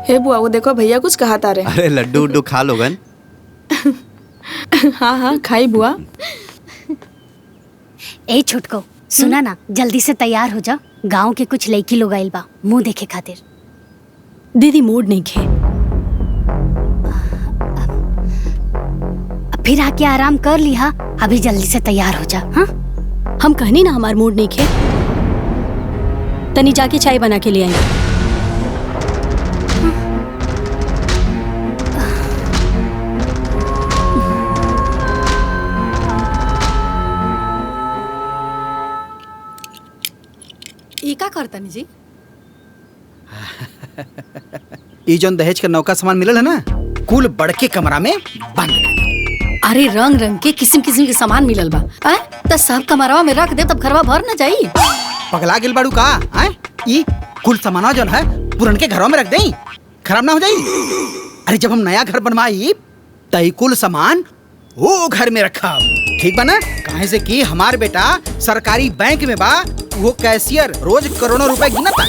हे बुआ वो देखो भैया कुछ कहा तारे। अरे लड्डू उड्डू खा लोगन। हाँ हाँ खाई बुआ। ए छोटको सुना ना, जल्दी से तैयार हो जा, गांव के कुछ लड़की लोग आइल बा मुंह देखे खातिर। दीदी मूड नहीं खे। फिर आके आराम कर लिहा, अभी जल्दी से तैयार हो जा। हाँ हम कहनी ना हमार मूड नहीं खे। तनी जाके चाय बना के ले आई। ई का करतनी जी? ई जौन दहेज के नौका सामान मिलल है ना, कुल बड़के कमरा में बंद। अरे रंग रंग के किस्म किस्म के सामान मिलल बा। त सब कमरवा में रख दे तब घरवा भर न जाई। पगला गेल बाड़ू का? ई कुल सामाना जौन है पुरन के घरों में रख देई, खराब ना हो जाई। अरे जब हम नया घर बनवाई तई कुल सामान वो घर में रखा, ठीक बा ना? काहे से कि हमार बेटा सरकारी बैंक में बा, वो कैशियर रोज करोड़ों रुपए गिनता।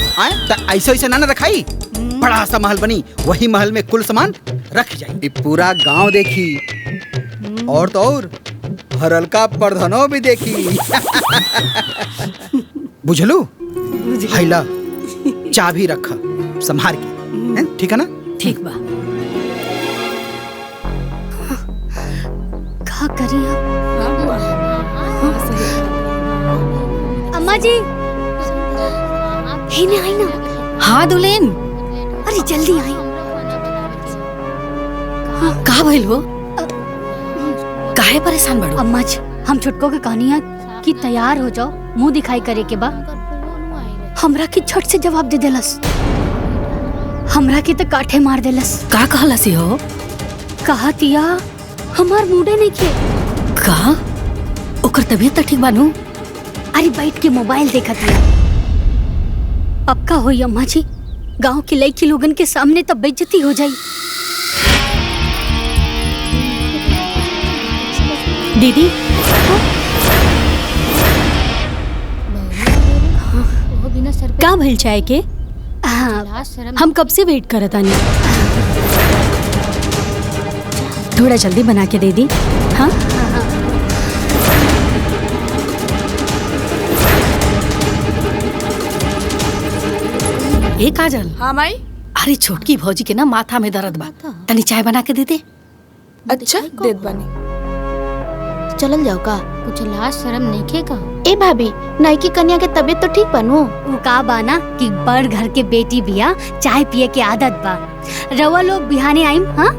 त ऐसे ऐसे ना रखाई, बड़ा सा महल बनी, वही महल में कुल सामान रख जाई। ये पूरा गांव देखी और तो और हरलका प्रधानों भी देखी। बुझलू? हैला चाबी रखा संभार के, ठीक है ना? ठीक बा। का करी अम्मा जी? ही आई ना। हाँ दुलेन, अरे जल्दी आई। का भइल हो? काहे परेशान बड़ो? अम्मा जी हम छुटको के कहनी कि तैयार हो जाओ, मुंह दिखाई करे के बा। हमरा की छट से जवाब दे देलस, हमरा की तो काठे मार देलस। का कहलसी हो? कहा तिया हमार मूडे नहीं के। का? ओकर तबीयत ठीक बानू? अरे बैठ के मोबाइल देखा था। अब का होई अम्मा जी, गांव की लड़की लोगन के सामने तब बेइज्जती हो जाई। दीदी का भइल चाय के? हाँ, हम कब से वेट करत आनी। थोड़ा जल्दी बना के दे दी। हाँ ए काजल। हाँ माई। अरे छोटकी भौजी के ना माथा में दर्द बा, तनी चाय बना के दे दे। अच्छा देत बानी। चलल जाओ का? कुछ लाज शर्म नइखे का? ए भाभी, नाइकी कन्या के तबीयत तो ठीक बनू? वो का बाना कि बड़ घर के बेटी बिया, चाय पिए के आदत बा। रवा लोग बिहाने आइम। हाँ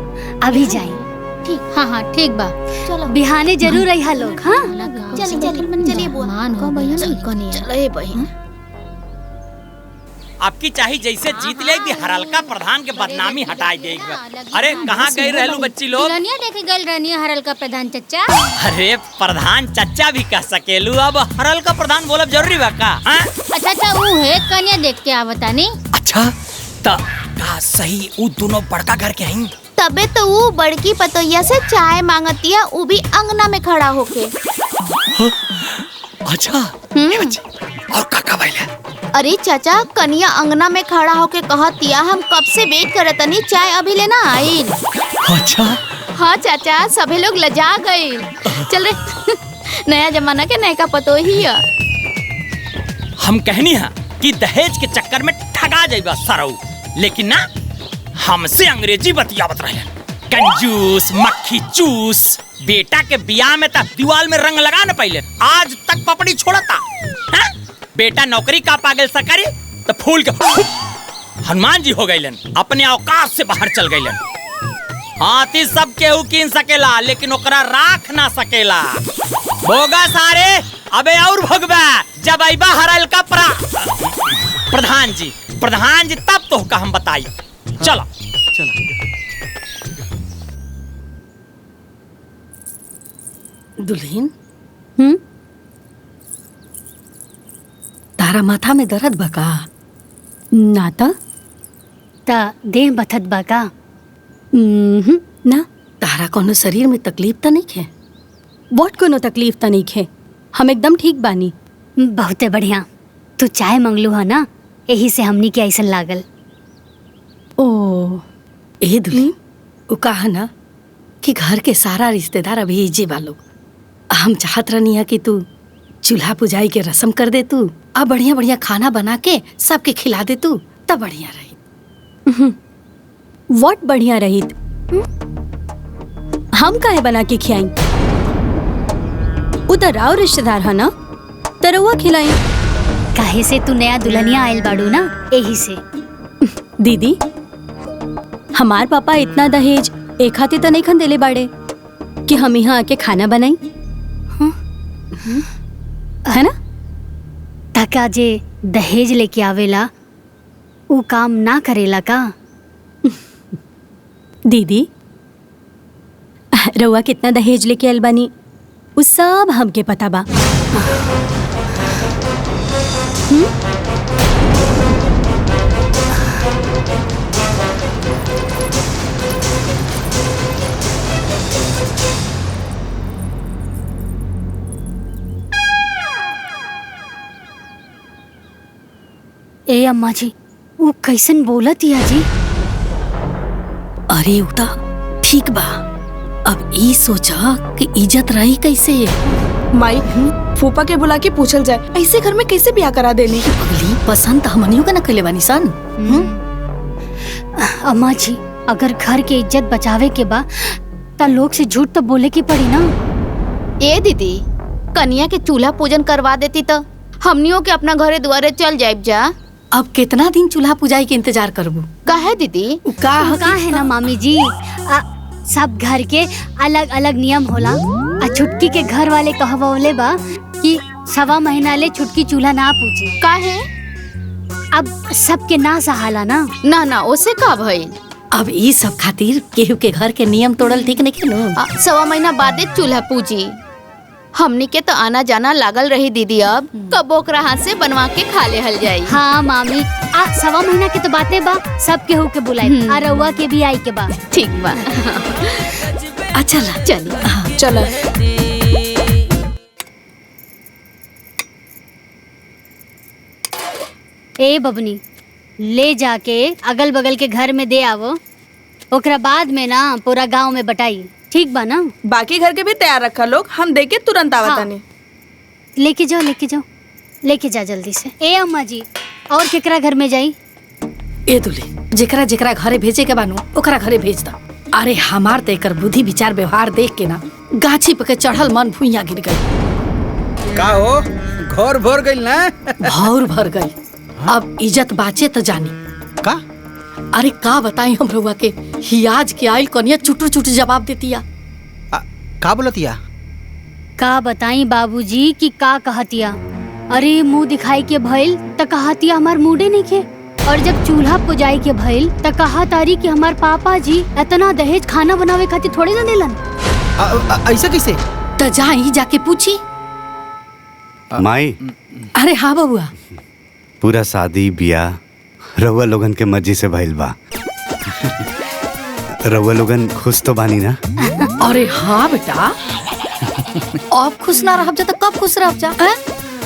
अभी जाई। ठीक, हाँ हाँ ठीक बा। चलो बिहाने जरूर रही लोग। हाँ चलिए बुआ। मान हो कन्या। चलो ए बहन। आपकी चाही जैसे जीत लेगी, हरलका प्रधान के बदनामी हटाई देगी। अरे कहाँ गई रहलू बच्ची लोग? लेके गए रहनी हरलका प्रधान चचा। अरे प्रधान चचा भी कह सकेलू, अब हरलका प्रधान बोलब जरूरी बा का? अच्छा वो है कन्या देख के आवता नहीं। अच्छा त का सही उ दोनों बड़का घर के हईं? तबे तो वो बड़की पतोहिया से चाय मांगतिया, वो भी अंगना में खड़ा होके। अच्छा और काका भइले? अरे चाचा कन्या अंगना में खड़ा होके कहतिया हम कब से वेट करतनी, चाय अभी लेना आइल। अच्छा हाँ चाचा सभी लोग लजा गए। चल रे नया जमाना के नयका पतोही है। हम कहनी है कि दहेज के चक्कर में ठगा जाइबा सरऊ, लेकिन ना हमसे अंग्रेजी बतियावत रहे। कंजूस मक्खी चूस। बेटा के बियाह में तक दीवाल में रंग लगा न पहले, आज तक पपड़ी छोड़ता। बेटा नौकरी का पागल सकरी तो फूल के हनुमान जी हो गईलन, अपने औकात से बाहर चल गईलन। हाथी सब केहू कीन सकेला, लेकिन ओकरा राख ना सकेला। भोगा सारे अबे और भोगबा जब आइबा हरलका प्रधान जी तब तो का हम बताई। चलो दुल्हन, तारा माथा में दर्द बका? नाता ता देह बथत बा का? ना तारा कोनो शरीर में तकलीफ तो नहीं है? बहुत कोनो तकलीफ तो नहीं है, हम एकदम ठीक बानी। बहुते बढ़िया। तू चाय मंगलू है ना, यही से हमनी के ऐसा लागल। ए दुल्ही वो कहा ना कि घर के सारा रिश्तेदार अभी इजे वालों हम चाहत रहनी है कि तू चूल्हा पुजाई के रस्म कर दे तू अब बढ़िया बढ़िया खाना बना के सबके खिला दे तू तब बढ़िया रही। व्हाट बढ़िया रहित हम काहे बना के खियाई उधर आओ रिश्तेदार है ना तरवा खिलाई। काहे से तू नया दुल्हनिया आयल बाड़ू ना यही से। दीदी हमार पापा इतना दहेज एक हाथे तो नहीं खन देले बाड़े कि हम यहाँ आके खाना बनाई है ना। टका जे दहेज लेके आवेला वो काम ना करेला का। दीदी रउआ कितना दहेज लेके आइल बानी उ सब हमके पता बा। ए अम्मा जी वो कैसन बोलत या जी। अरे उता ठीक बा अब ई सोचा कि इज्जत रही कैसे। माई फूफा के बुला के पूछल जाए ऐसे घर में कैसे ब्याह करा देनी। अगली पसंद तो हमनियों का न कइले बानी सन। अम्मा जी अगर घर के इज्जत बचावे के बा ता लोग से झूठ तो बोले की पड़ी ना। ए दीदी कन्या के चूल्हा पूजन करवा देती तो हमनियों के अपना घरे दुआरे चल जाइब जा। अब कितना दिन चूल्हा पुजाई के इंतजार करबू। काहे दीदी? का है ना मामी जी सब घर के अलग अलग नियम होला। छुटकी के घर वाले कहवले बा कि 1.25 महीना ले छुटकी चूल्हा ना पूछी। काहे? अब सबके ना सहाला ना। ना ओसे का भइल? अब ई सब खातिर केहू के घर के नियम तोड़ल ठीक नहीं खेलो। 1.25 महीना बादे चूल्हा पूजी। हमनी के तो आना जाना लागल रही दीदी। अब कब ओकरा हाथ से बनवा के खा ले हल जाई। हाँ मामी 1.25 महीना के तो बातें बा सब केहू के बुलाई आ रउआ के भी आई के बा। ठीक बा। अच्छा चलिए चलो ए बबनी ले जाके अगल बगल के घर में दे आवो ओकरा बाद में ना पूरा गांव में बटाई। ठीक बा ना। बाकी घर के भी तैयार रखा लोग हम दे के तुरंत आवतानी। लेके जाओ लेके जा जल्दी से। ए अम्मा जी और केकरा घर में जाई? ए दुली जेकरा जेकरा घरे भेजे के बानू ओकरा घरे भेज दा। अरे हमार ते एकर बुद्धि विचार व्यवहार देख के ना गाछी पे के चढ़ल मन भुइया गिर गई। का हो घर भर गइल ना। भौर भर गई। अब इज्जत बाचे तो जानी का। अरे का बताई हम रउआ के हियाज के आइल कनिया चुटू चुटू जवाब देतिया। का बोलतिया? का बताई बाबूजी की का कहतिया। अरे मुंह दिखाई के भइल त कहतिया हमार मूडे नहीं खे। और जब चूल्हा पुजाई के भइल त कहा तारी कि हमार पापा जी इतना दहेज खाना बनावे खातिर थोड़े ना देलन। ऐसा कैसे? त जाई जाके पूछी। माई अरे हाँ बबुआ पूरा शादी बियाह रउआ लोगन के मर्जी से भइल बा। रउआ लोगन खुश तो बानी ना? अरे हाँ बेटा अब खुश ना रह जा तो कब खुश रह जा।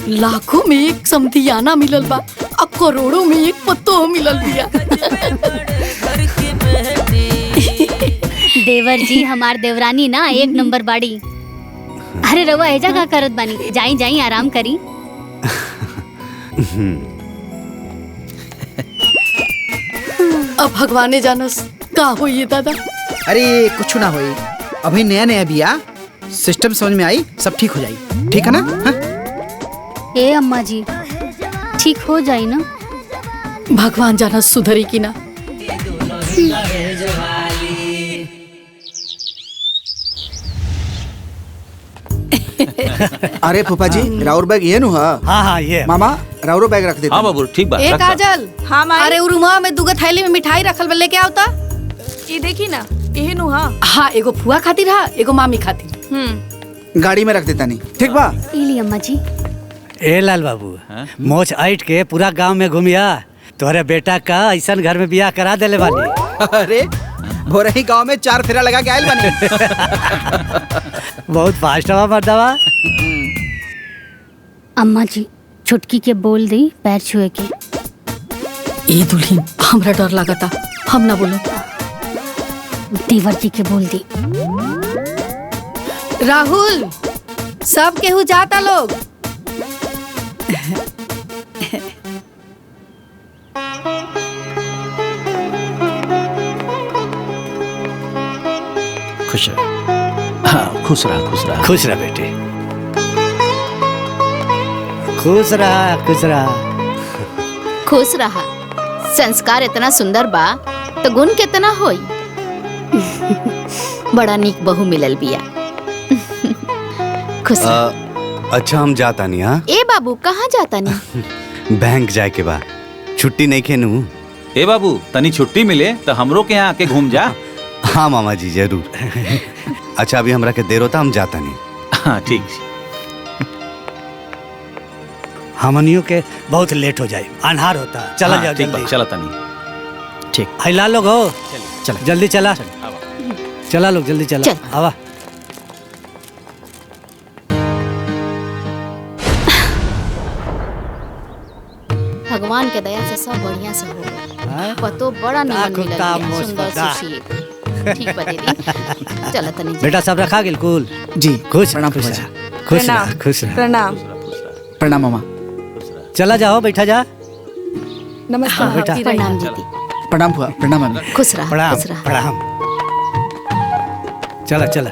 लाखों में एक समधियाना मिलल बा अब करोड़ों में एक पत्तो मिलल बिया। देवर जी हमार देवरानी ना 1 नंबर बाड़ी। अरे रउआ एजा का करत बानी जाई आराम करी। अब भगवाने जानस का हो ये दादा। अरे कुछ ना होई अभी नया नया बिया सिस्टम समझ में आई सब ठीक हो जाई। ठीक है ना? हाँ? ए अम्मा जी ठीक हो जाई ना। भगवान जानस सुधरी की ना। अरे फूफा जी राउर बैग ये नु हाँ ये मामा राउरो बैग रख देते। हाँ बाबू ठीक बा। ए काजल हाँ माई। अरे उरुमा में दुगो थैली में मिठाई रखल बा लेके आवता। ये देखी ना यही नु। हाँ हाँ एगो फुआ खातिर हा एगो मामी खातिर। गाड़ी में रख देता नहीं। ठीक बा। इली अम्मा जी। ए लाल बाबू मोच ऐठ के पूरा गांव में घूमिया तोहरे बेटा का ऐसा घर में बियाह करा देले वाली। अरे भोरही गांव में 4 फेरा लगा के आयल बानी। बहुत फास्ट हवा मर्दवा। अम्मा जी छुटकी के बोल दी पैर छुए के। ए दुल्हन हमरा डर लगता हम ना बोलो। देवर जी के बोल दी। राहुल, सब केहू जाता लोग। खुश रह। हाँ, खुश रहा खुश रहा। खुश रह बेटे, खुश रहा खुश रहा। खुश रहा। संस्कार इतना सुंदर बा तो गुण कितना होई। बड़ा नीक बहू मिलल बिया। खुश रह। अच्छा हम जाता नहीं। हाँ ए बाबू कहाँ जाता नहीं? बैंक जाए के बाद छुट्टी नहीं खेनू। ए बाबू, तनी छुट्टी मिले तो हमरो के यहाँ आके घूम जा। हाँ मामा जी जरूर। अच्छा अभी हमरा के देर होता, हम जाता नहीं। हाँ ठीक। हमनियों के बहुत लेट हो जाए, अनहार होता। चला हाँ, जाओ ठीक जल्दी। बा, चला तनी। ठीक। हिला लोग हो, चल जल्दी चला। चला लोग जल्दी चला। आवा। भगवान के दया से सब बढ़िया से हो गया। पतो बड़ा निमन मिलल बिया, सुंदर सुशील। ठीक बा दीदी। चला तनी। बेटा सब रखा गेल कुल? जी खुश प्रणाम खुश फूफा रह, खुश रह, खुश रह। प्रणाम। प्रणाम मामा। चला जाओ, बैठा जा। नमस्कार बेटा। प्रणाम दीदी। प्रणाम फूफा। प्रणाम मम्मी। खुश रहा। प्रणाम खुश रहा। प्रणाम। चला चला।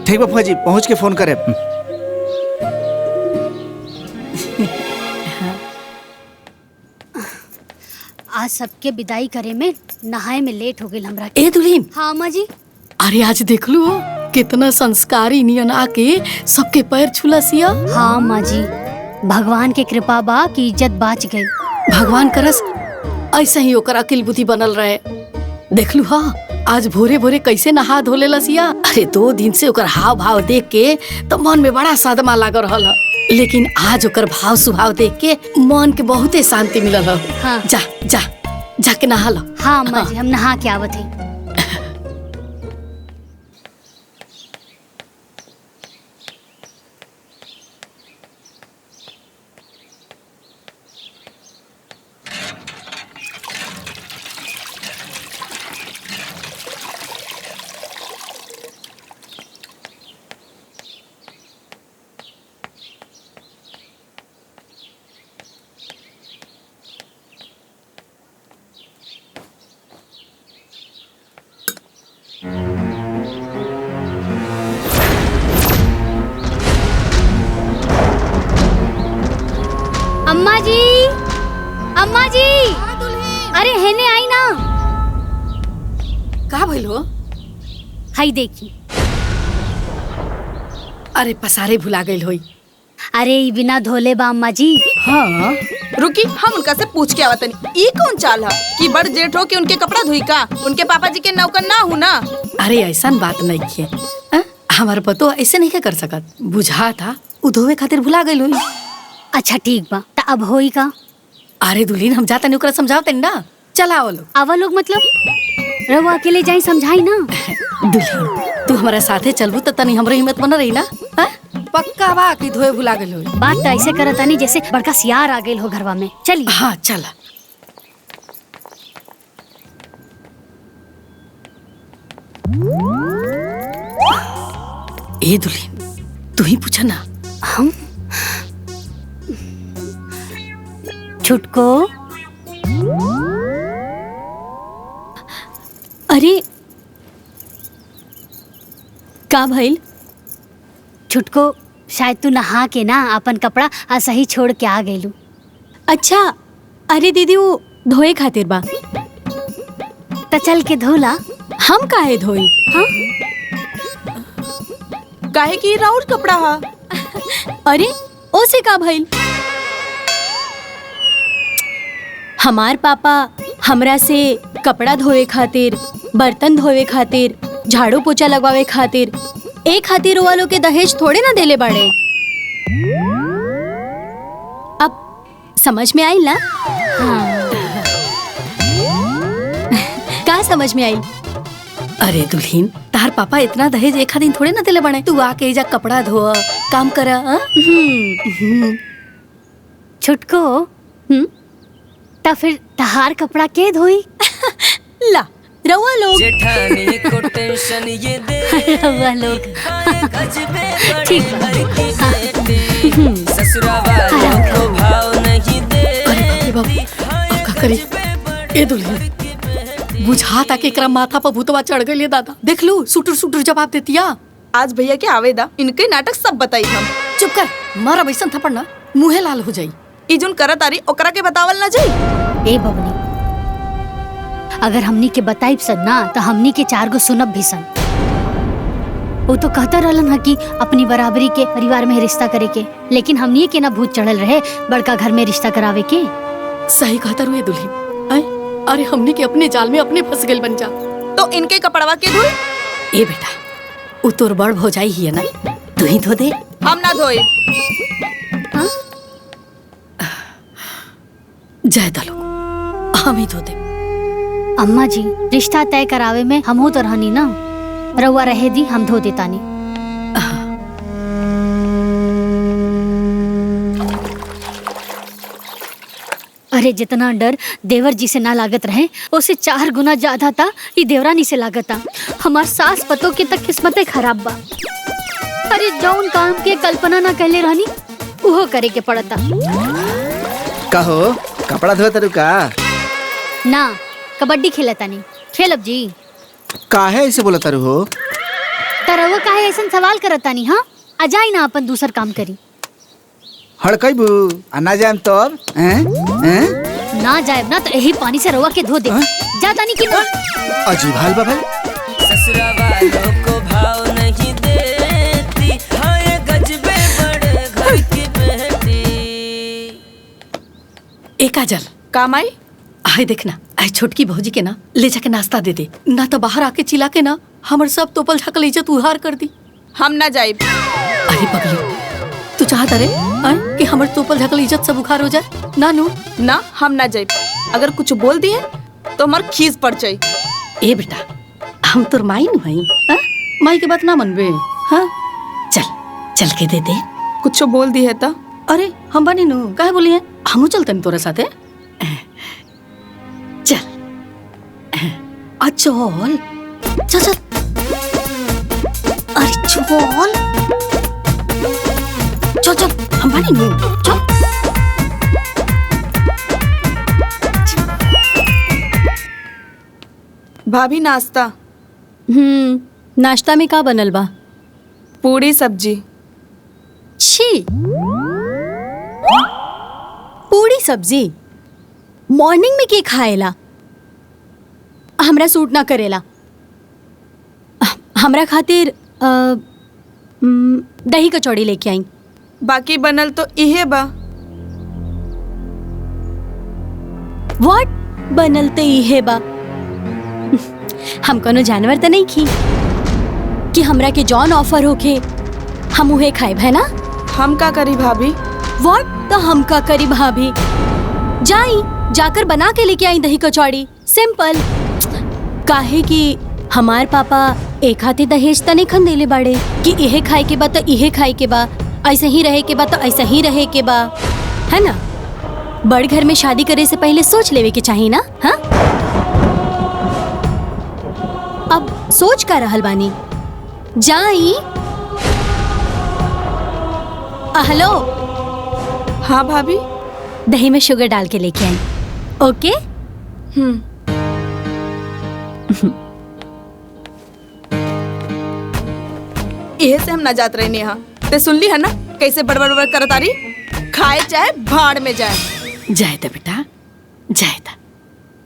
ठीक बा फूफा जी, पहुँच के फोन करे। आज सबके विदाई करे में नहाए में लेट हो गई हमरा। ए दुल्हीन। हाँ अम्मा जी। अरे आज देख लू कितना संस्कारी नियन आके सबके पैर छुलसिया। हाँ अम्मा जी, भगवान के कृपा बा की इज्जत बाच गई। भगवान करस ऐसे ही ओकर अकिल बुद्धि बनल रहे। देख लू हाँ, आज भोरे भोरे कैसे नहा धोले लसिया। अरे 2 दिन से ओकर हाव भाव देख के तो मन में बड़ा सदमा लाग रहल है, लेकिन आज ओकर भाव स्वभाव देख के मन के बहुते शांति मिलल है। हाँ। जा जा जाके नहा लो। हाँ अम्मा जी, हम नहा के आवत है। अम्मा जी, अम्मा जी, अरे हेने आई ना। का भइल हो? हाई देखी। अरे पसारे भुला गइल होई। अरे ई बिना धोले बा अम्मा जी। हाँ रुकी, हम उनका से पूछ के आवतनी। ई कौन चाल है कि बड़ जेठ हो के उनके कपड़ा धोई का? उनके पापा जी के नौकर ना हूँ ना। अरे ऐसा बात नहीं है। हमारे पतो ऐसे नहीं कर सकत। बुझा था उ धोवे खातिर भुला गइल होई। अच्छा ठीक बा, त अब होई का? अरे दुल्हीन, हम जाता नहीं ओकरा समझावते ना। चला आवो लोग। आवा लोग मतलब रवा अकेले जाई समझाई ना। दुल्हीन तू हमारे साथे चलबू तो तनी हमरे हिम्मत बन रही ना। पक्का बा कि धोए भुला गइल होई। बात तो ऐसे करतानी जैसे बड़का सियार आ गइल हो घरवा में। चलिए। हाँ चला। ए दुल्हीन तू ही पूछा ना। हम छुटको। अरे का भइल? छुटको, शायद तू नहा के ना अपन कपड़ा सही छोड़ के आ गइलू। अच्छा, अरे दीदी वो धोए खातिर बा। त चल के धोला। हम काहे धोई? हाँ? काहे की राउर कपड़ा हा? अरे ओसे का भइल? हमार पापा हमरा से कपड़ा धोए खातिर, बर्तन धोए खातिर, झाड़ू पोछा लगवावे खातिर, एक खातिर वालों के दहेज थोड़े ना देले बाड़े। अब समझ में आई ना? का समझ में आई? अरे दुल्हीन, तार पापा इतना दहेज एक दिन थोड़े ना देले बने। तू आके एजा कपड़ा धो, काम करा। छुटको ता फिर तहार कपड़ा के धोई? ला रवा लोग जेठानी को टेंशन ये दे रवा लोग ठीक बा। ससुरा वालों को भाव नहीं दे। अरे बाप रे बाप, अब का करी? ए दुल्हन बुझाता के एकरा माथा पर भूतवा चढ़ गई दादा। देख लू सुटुर सुटुर जवाब देतिया। आज भैया के आवेदा इनके नाटक सब बताई हम। चुप कर, मारा बैसन थप्पड़ ना मुंहे लाल हो जाई। ई जोन करत आरी ओकरा के बतावल ना जाई। ए बबनी, अगर हमनी के बताइब सन ना तो हमनी के 4 गो सुनब भी सन। वो तो कहता रहलन हा कि अपनी बराबरी के परिवार में रिश्ता करे के, लेकिन हमनी के ना भूत चढ़ल रहे बड़का घर में रिश्ता करावे के। सही कहता रुए दुल्हन। अरे हमनी के अपने जाल में अपने फंस गइल बन जा। तो इनके कपड़वा के धोई? ए बेटा, उ तोर बड़ भौजाई ही है ना, तू ही धो दे। हम ना धोए। जय दलो, हम ही धो दे। अम्मा जी, रिश्ता तय करावे में हमहू तो रहनी ना, रउआ रहे दी, हम धो देतानी। अरे जितना डर देवर जी से ना लागत रहे उससे 4 गुना ज्यादा था ये देवरानी से लागता। हमार सास पतों के तक किस्मतें खराब बा। अरे जौन काम के कल्पना ना कहले रहनी उहो करे के पड़ता। कहो कपड़ा धोए तरु का? ना, कबड्डी खेलतानी। खेलब जी। काहे ऐसे बोला तरु हो? तरवा काहे ऐसा सवाल करतानी? हाँ, आ जाई ना अपन दूसर काम करी। हड़कईबू ना जाएम तब? हैं? ना जाए ना तो यही पानी से रवा के धो दे। जाता नहीं कि ना? अजीब हाल बा भाई। ससुरा वालों को भाव नहीं देती, हाय गजबे बड़े घर की बेटी। ए काजल, काम आई? आए देखना, आए छोटकी भौजी के ना ले जाके नाश्ता दे दे, ना तो बाहर आके चिल्ला के ना हमर सब तोपल झाकल इज्जत उधार कर दी। हम ना जाए। अरे पगली, तू चाहता रे कि हमर तोपल झाकल इज्जत सब उखार हो जाए? ना नू ना, हम ना जाए। अगर कुछ बोल दिए तो हमार खीस पड़ जाए। ए बेटा, हम तोर माई नु हई, माई के बात ना मनबे? हाँ, चल चल के दे दे। कुछ बोल दी है तो? अरे हम बनी नु काहे बोली है? हमू चलतन तोरे साथे। चल चल चल चल। अरे चल चल चल, हम बनी नु चल। भाभी नाश्ता। नाश्ता में का बनल बा? पूरी सब्जी। छी, पूरी सब्जी मॉर्निंग में के खाएला? हमरा सूट ना करेला। हमरा खातिर दही कचौड़ी लेके आई। बाकी बनल तो इहे बा। व्हाट? बनल तो इहे बा? हम कोनो जानवर तो नहीं खी कि हमरा के जॉन ऑफर होके हम उहे खाए, है ना? हम का करी भाभी? व्हाट? तो हम का करी भाभी? जाई जाकर बना के लेके आई दही कचौड़ी, सिंपल। काहे कि हमार पापा एक हाथे दहेज तने खन देले बाड़े कि इहे खाए के बा तो इहे खाए के बा, ऐसे ही रहे के बा तो ऐसे ही रहे के बा, है ना? बड़ घर में शादी करे से पहले सोच लेवे के चाहिए ना? हाँ, अब सोच का रहल बानी। जाई। हेलो। हाँ भाभी। दही में शुगर डाल के लेके आई। ओके? यही से हम ना जात रहे नेहा। ते सुन ली है ना कैसे बड़बड़ बड़बड़ करत आरी? खाए चाहे भाड़ में जाए। जाए दा बेटा, जाए दा।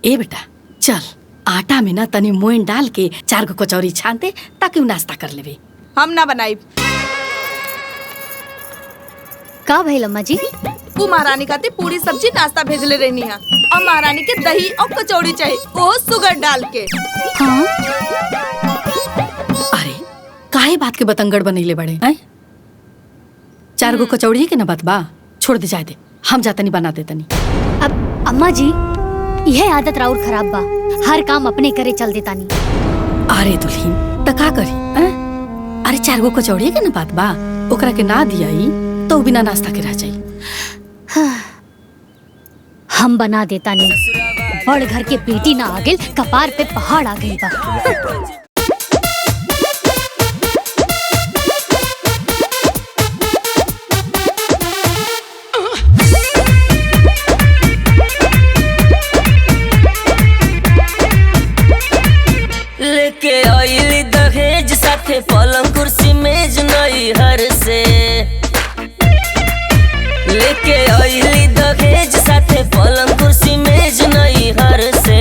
ए बेटा चल, आटा में ना तनी मोइन डाल के 4 गो कचौरी छान दे ताकि उ नाश्ता कर लेवे। हम ना बनाई। का भइल अम्मा जी? वो महारानी खाती पूरी सब्जी नाश्ता भेजले रहनी है और महारानी के दही और कचौड़ी चाहिए, वो शुगर डाल के। हाँ? अरे काहे बात के बतंगड़ बनैले बड़े हैं? 4 गो कचौड़ी के ना बात बा, छोड़ दे, जाए दे, हम जातनी बना देतनी। अब अम्मा जी, यह आदत राउर खराब बा, हर काम अपने करे चल देतानी। अरे दुल्हीन त का करी? अरे 4 गो कचौड़ी के ना बात बा, ओकरा के ना दियाई तो बिना नाश्ता के रह जाई। हम बना देता नहीं। बड़ घर के बेटी ना आ गई, कपार पे पहाड़ आ गई बा। लेके आइली दहेज साथे पलंग कुर्सी मेज नई हर से। लेके आइली दहेज साथे पलंग कुर्सी मेज नई हर से।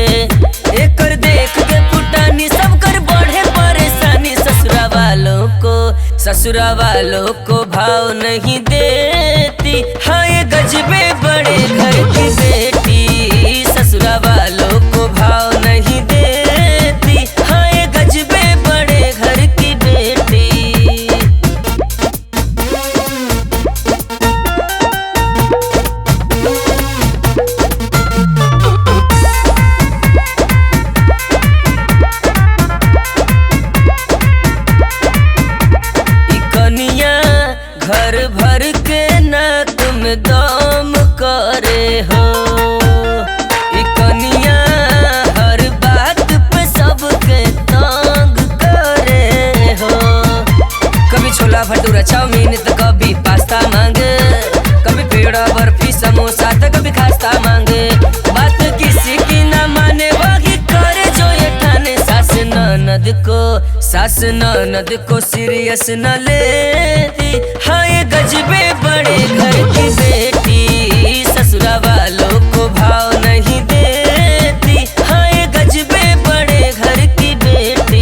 एकर देख के पुटानी सब कर बढ़े परेशानी। ससुरा वालों को भाव नहीं देती। हाँ ये गजबे बड़े घर की बेटी। ससुरा वालों को भाव नहीं देती। हाँ ये गजबे बड़े घर की बेटी। घर भर के ना तुम दम करे हो। कनिया हर बात पे सबके तंग करे हो। कभी छोला भटूरा चाउमीन तो कभी पास्ता मांगे। कभी पेड़ा बर्फी समोसा तो कभी खास्ता मांगे। बात किसी की ना माने वही करे जो ये ठाने। सास ननद को सीरियस न लेती। हाँ ये गजबे बड़े घर की बेटी। ससुरा वालों को भाव नहीं देती। हाँ ये गजबे बड़े घर की बेटी।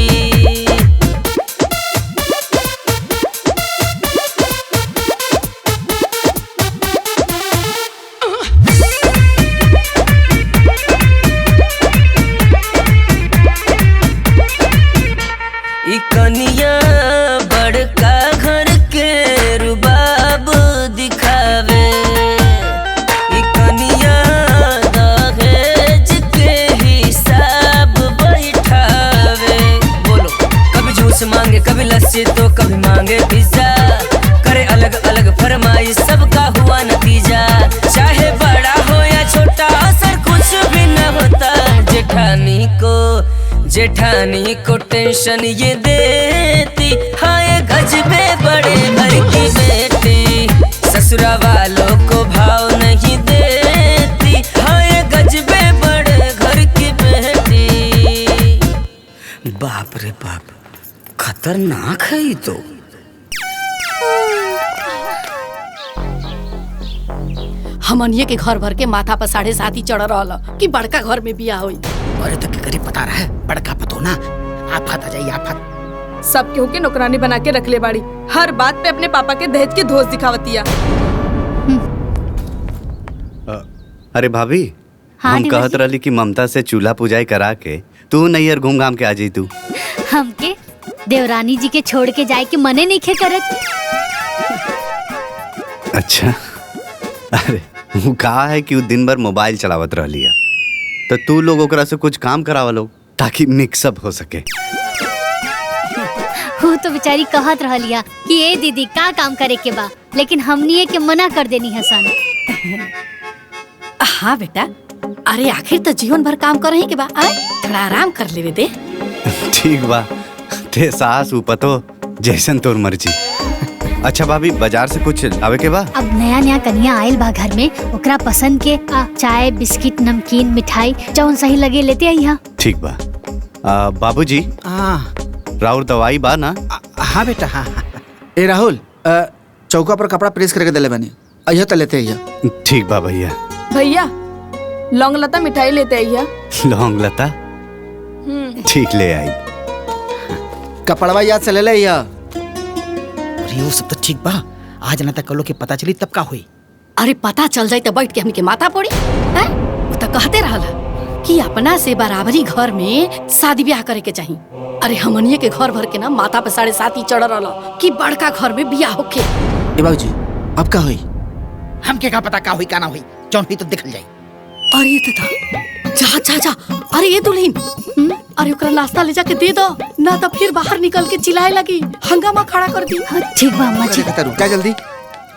कनिया बड़का घर के रुबाब दिखावे। कनिया दहेज के हिसाब बैठावे। बोलो कभी जूस मांगे कभी लस्सी तो कभी मांगे पिज्जा। करे अलग अलग फरमाइश सबका हुआ नतीजा। चाहे बड़ा हो या छोटा असर कुछ भी न होता। जेठानी को टेंशन ये देती। हाँ ये गजबे बड़े घर की बेटी। ससुरा वालों को भाव नहीं देती। हाँ ये गजबे बड़े घर की बेटी। बाप रे बाप, खतरनाक है ये तो। हमनिए के घर भर के माथा पर 7.5 चढ़ रहा कि बड़का घर में बियाह हुई। अरे तो क्या पता रहा है, बड़का पतो ना आफत आ जाई आफत। सब केहू के नौकरानी बना के रख ले बाड़ी। हर बात पे अपने पापा के दहेज के धोस दिखावतिया। अरे भाभी, हाँ, हम कहत रहली कि ममता से चूल्हा पुजाई करा के तू नैयर घूम घाम के आ जाई। तू हमके देवरानी जी के छोड़ के जाए के मने नहीं खे करत। अच्छा, अरे वो कहा है कि वो दिन भर मोबाइल चलावत रहली है, तो तू लोग ओकरा से कुछ काम करावा लो ताकि मिक्सअप हो सके। वो तो बेचारी कहत रहलिया कि ए दीदी का काम करे के बा, लेकिन हमनी के मना कर देनी हसन। हाँ बेटा, अरे आखिर तो जीवन भर काम कर रही के बा, थोड़ा आराम कर लेवे दे। ठीक बा, ते सास उपतो जैसन तोर मर्जी। अच्छा भाभी, बाजार से कुछ लावे के बा? अब नया कनिया आयल बा घर में, ओकरा पसंद के चाय बिस्किट नमकीन मिठाई जौन सही लगे लेते आई। ठीक बा। बाबूजी, राहुल दवाई बा ना? हाँ बेटा, हाँ। ए राहुल, चौका पर कपड़ा प्रेस करके दिले बनी, अइहा त लेते अइहा। ठीक बा भैया। भैया लौंग लता मिठाई लेते आइया। लौंग लता? ठीक ले आई। कपड़वा याद से ले ले अइहा। अरे वो सब तो ठीक बा, आज ना तक कलो के पता चली तब का हुई। अरे पता चल जाए तो बैठ के हमके माथा पड़ी है। वो तो कहते रहला कि अपना से बराबरी घर में शादी ब्याह करे के चाहिए। अरे हमनिए के घर भर के ना माथा पे 7.5 चढ़ रहा कि बड़का घर में ब्याह होके। ए बाबूजी, अब का हुई? हमके का पता का हुई का ना हुई, जौन हुई तो दिखल जाई। अरे ये तो जा। अरे ये दुल्हन, अरे ओकरा नाश्ता ले जाके दे दो, ना तो फिर बाहर निकल के चिल्लाए लगी, हंगामा खड़ा कर दी। ठीक बा अम्मा जी। क्या जल्दी?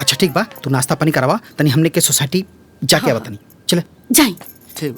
अच्छा ठीक बा, तू नाश्ता पानी करवा तनी, हमने के सोसाइटी जाके आवा तनी। चले जाई। ठीक।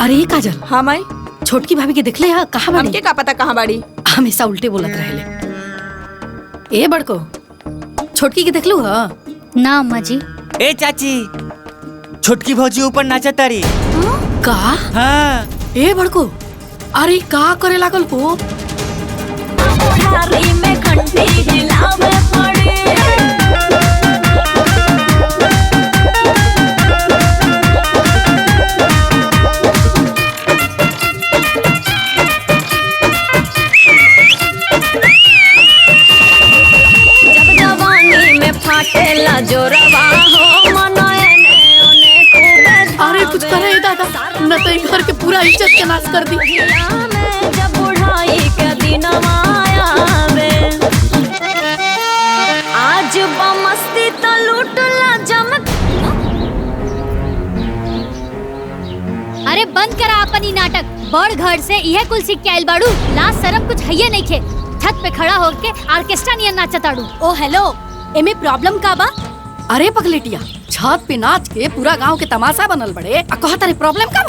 अरे काजल, हाँ माई, छोटकी भाभी के देखले हा कहाँ बाड़ी? हमके का पता कहाँ बाड़ी? हमेशा उल्टे बोलत रहेले। ए बड़को, छोटकी के देखलू हा? ना अम्मा जी। ए चाची, छोटकी भौजी ऊपर नाचा तारी। का? हाँ। ए बड़को, अरे का करे लागल हो? में घंटी हिलावे पड़े। जब जवानी में फाटेला जोरवा हो मनोने ओने खूब। अरे कुछ करे दादा, न तो इन घर के पूरा इज्जत के नाश कर दी। जब बुढ़ाई के दिनवा आवे, आज बमस्ती तो लूटला जमक। अरे बंद करा अपन ही नाटक। बड़ घर से यह कुल सीख के आइल बाड़ू। लाज शरम कुछ है नहीं खे। छत पे खड़ा होके ऑर्केस्ट्रा नियन नाचताड़ू। ओ हेलो, एमे प्रॉब्लम का बा? अरे पगलेटिया, छत पे नाच के पूरा गांव के तमाशा बनल बड़े। आ कहता रे प्रॉब्लम का?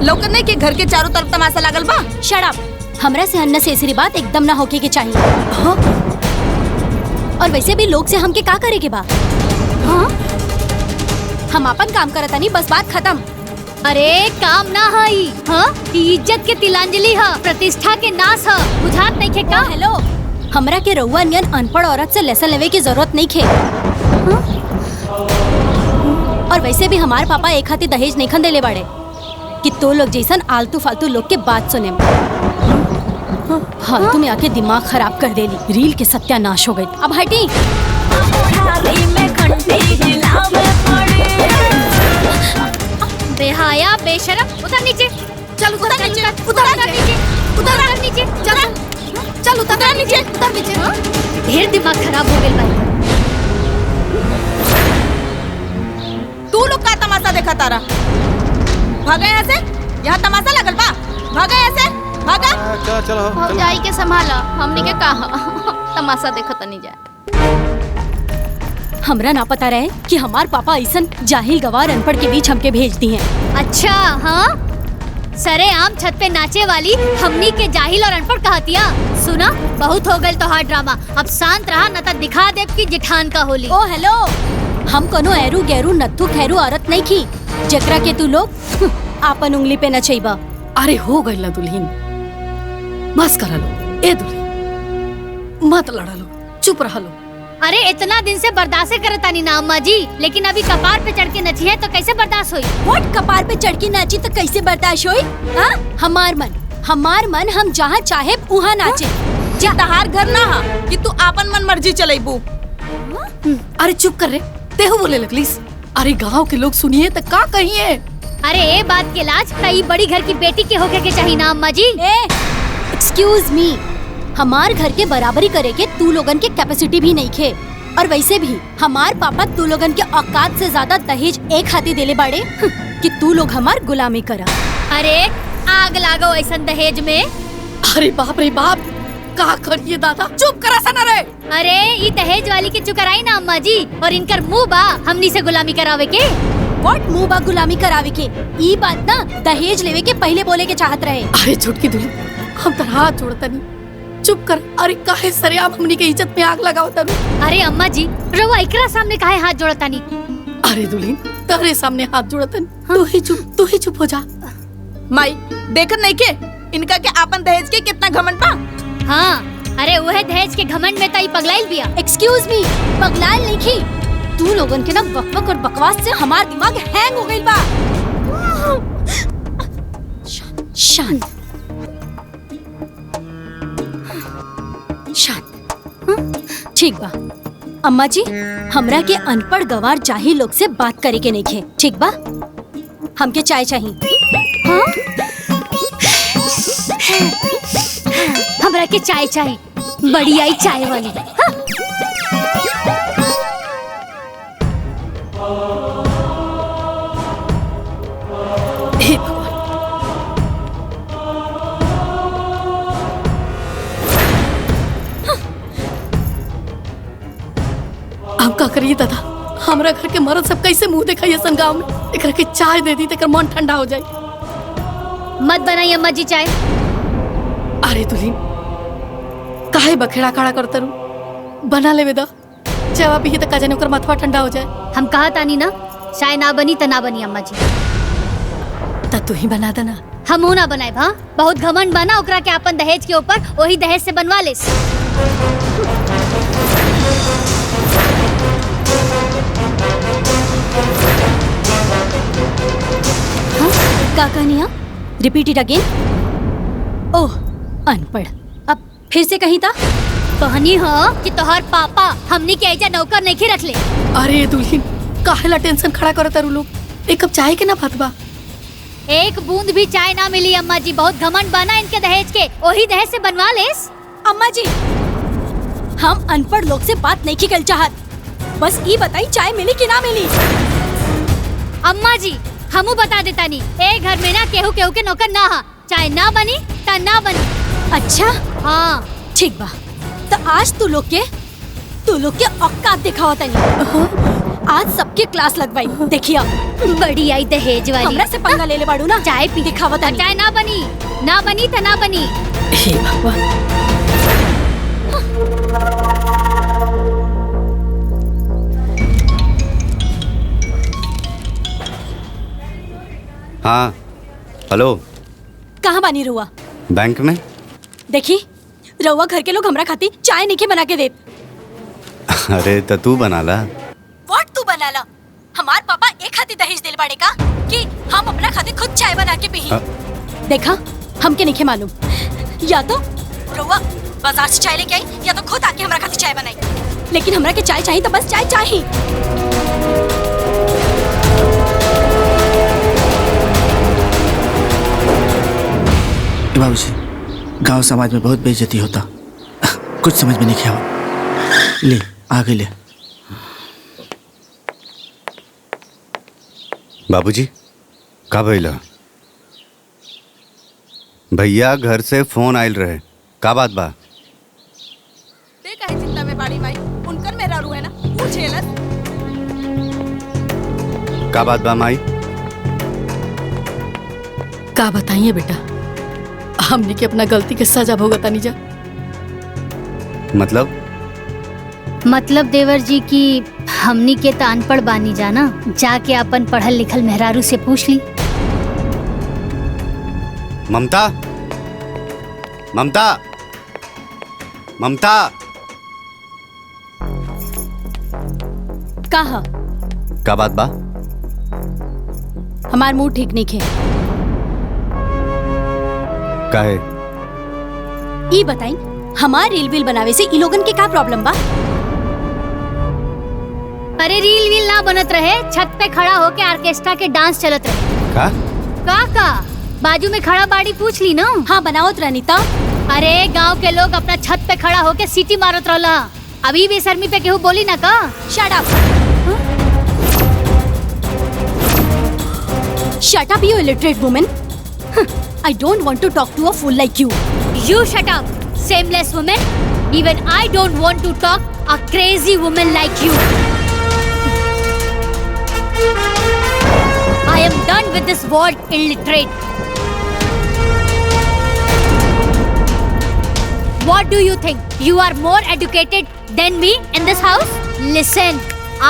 लौकत नहीं के घर के चारों तरफ तमाशा लागल बा। Shut up. हमरा से अननेसेसरी बात एकदम ना होके के चाहिए। हाँ? और वैसे भी लोग से हमके का करे के बा? हाँ? हम अपन काम करतानी, बस बात खत्म। अरे काम ना हई, हाँ? इज्जत के तिलांजलि है, प्रतिष्ठा के नाश है। बुझात नहीं खे का? हेलो, हमरा के रउआ नियन अनपढ़ औरत से लेसन लेवे की जरूरत नहीं खे। हाँ? और वैसे भी हमार पापा एक हाथी दहेज नहीं खंदेले बाड़े कि तो लोग जैसन आलतू फालतू लोग के बात सुने। फालतू में आके दिमाग खराब कर देली। रील के सत्यानाश हो गई। अब हटी। बेहाया बेशरम, उतर नीचे। चल उतर नीचे, उतर नीचे, उतर नीचे, चल उतर नीचे, उतर नीचे। ढेर दिमाग खराब हो गइल भाई। तू लोग का तमाशा देखा तारा? भागा यहाँ से। यहाँ तमाशा लगल बा। भागा यहाँ से, भागा। चलो भौजाई के संभाला, हमनी के कहा तमाशा देखत नहीं जाए। हमरा ना पता रहे कि हमार पापा ऐसन जाहिल गवार अनपढ़ के बीच हमके भेज दी हैं। अच्छा हाँ, सरे आम छत पे नाचे वाली हमनी के जाहिल और अनपढ़ कहतिया। सुना, बहुत हो गइल तोहार ड्रामा। अब शांत रहा, न तो दिखा दे कि जिठान का होली। ओ हेलो, हम कोनो एरू गैरू नत्थु खैरू औरत नहीं की जकरा के तू लोग आपन उंगली पे नचैबा। अरे हो गइल ना दुल्हन, बस करा लो। ए दुल्हन, मत लड़ा लो, चुप रह लो। अरे इतना दिन से बर्दाश्त करतानी ना अम्मा जी, लेकिन अभी कपार पे चढ़ के नची है तो कैसे बर्दाश्त हुई? व्हाट? कपार पे चढ़ के नाची तो कैसे बर्दाश्त हुई? हाँ? हमार मन हम जहाँ चाहे वहाँ नाचे। जी तहार घर ना हा कि तू आपन मन मर्जी चलेबू। अरे चुप कर रे, तेहू बोले लगलीस। अरे गांव के लोग सुनिए तो का कहिए? अरे ए बात के लाज कई बड़ी घर की बेटी के होके के चाहिए ना अम्मा जी। एक्सक्यूज मी, हमार घर के बराबरी करे के तू लोगन के कैपेसिटी भी नहीं खे। और वैसे भी हमार पापा तू लोगन के औकात से ज्यादा दहेज एक हाथी देले बाड़े कि तू लोग हमार गुलामी करा। अरे आग लागो ऐसन दहेज में। अरे बाप रे बाप, का करिए दादा, चुप करा सना रे। अरे ये दहेज वाली के चुकराई ना अम्मा जी, और इनकर मुंह बा हमनी से गुलामी करावे के। व्हाट मुंह बा गुलामी करावे के? ई बात ना दहेज लेवे के पहले बोले के चाहत रहे। अरे छुटकी दुल्हन, हम तर हाथ जोड़ता नहीं, चुप कर। अरे काहे सरेआम हमनी के इज्जत में आग लगाओ तब? अरे अम्मा जी, रवा एकरा सामने काहे हाथ जोड़ता नहीं? अरे दुल्हन, तेरे सामने हाथ जोड़ता नहीं। तू ही चुप हो जा। माई देखत नहीं के इनका के आपन दहेज के कितना घमंड बा। हाँ, अरे वह दहेज के घमंड में तई पगलाइल बिया। एक्सक्यूज मी, पगलाइल नहीं की। तू लोगन के ना बकबक और बकवास से हमार दिमाग हैंग हो गइल बा। शांत। ठीक बा अम्मा जी, हमरा के अनपढ़ गवार जाही लोग से बात करे के नहीं खे, ठीक बा? हमके चाय चाहिए। हाँ? हमरा के चाय चाहिए, बड़ी आई चाय वाली। हाँ? हे भगवान, हम का करिए दादा? हमरा घर के मर्द सब कैसे मुंह दिखाई सन गाँव में? एकरा के चाय दे दी तेकर मन ठंडा हो जाए। मत बनाई अम्मा जी चाय। अरे दुल्हीन, काहे बखेड़ा खड़ा करते रू? बना ले बेदा, चाय पी त का जाने ओकर माथवा ठंडा हो जाए। हम कहा तानी ना, चाय ना बनी त ना बनी अम्मा जी। त तू ही बना देना। हम ना बनाए भा, बहुत घमंड बना ओकरा के अपन दहेज के ऊपर, वही दहेज से बनवा लेस। का कहनिया? Repeat it again. ओह अनपढ़, अब फिर से कहीं था? कहनी हो कि तोहर पापा हमनी के ऐजा नौकर नहीं रख ले। अरे दुल्हीन, काहेला टेंशन खड़ा करत रू लोग? एक कप चाय के ना बात बा। एक बूंद भी चाय ना मिली अम्मा जी, बहुत घमंड बना इनके दहेज के, वही दहेज से बनवा लेस। अम्मा जी, हम अनपढ़ लोग से बात नहीं कर चाहत, बस ये बताई चाय मिली कि ना मिली? अम्मा जी हमू बता देता नहीं, एक घर में ना केहू केहू के नौकर ना हा, चाय ना बनी ता ना बनी। अच्छा हाँ ठीक बा, तो आज तू लोग के औकात दिखावा तनी। आज सबके क्लास लगवाई, देखिया बड़ी आई दहेज वाली। हमरा से पंगा ले ले बाड़ू ना, चाय पी दिखावा तनी। चाय ना बनी त ना बनी। हे भगवान, हाँ हेलो। कहाँ बानी रुआ? बैंक में। देखी रउआ घर के लोग हमरा खाती चाय नहीं बना के देत। अरे तो तू बना ला। व्हाट तू बना ला? हमार पापा एक खाती दहेज दिल बाड़े का कि हम अपना खाती खुद चाय बना के पी। देखा हमके नहीं मालूम, या तो रउआ बाजार से चाय लेके आई या तो खुद आके हमरा खाती चाय बनाई, लेकिन हमरा के चाय चाहिए तो बस चाय चाहिए। बाबूजी, गांव समाज में बहुत बेइज्जती होता, कुछ समझ में नहीं आया। ले आगे ले। बाबूजी का भइला? भैया घर से फोन आयल रहे, का बात बा? ते काहे चिंता में बाड़ी माई, उनकर मेरा रू है ना, पूछेलस। का बात बा माई? का बताइए बेटा, हमने के अपना गलती के सजा भुगता नहीं जा। मतलब देवर जी की हमनी के तो अनपढ़ बानी जाना, जाके अपन पढ़ल लिखल मेहरारू से पूछ ली। ममता, ममता, ममता। कहा का बात बा? हमार मूड ठीक नहीं है। काहे? ई बताई हमार रील वील बनावे से ई लोगन के का प्रॉब्लम बा? अरे रील वील ना बनत रहे, छत पे खड़ा होके ऑर्केस्ट्रा के डांस चलत रहे। का बाजू में खड़ा बाड़ी पूछ ली ना। हाँ बनावत रनीता। अरे गांव के लोग अपना छत पे खड़ा होके सीटी मारत रहला, अभी बेशर्मी पे केहू बोली ना का? Shut up. Shut up you illiterate woman. I don't want to talk to a fool like you. You shut up, shameless woman. Even I don't want to talk a crazy woman like you. I am done with this word illiterate. What do you think? You are more educated than me in this house? Listen,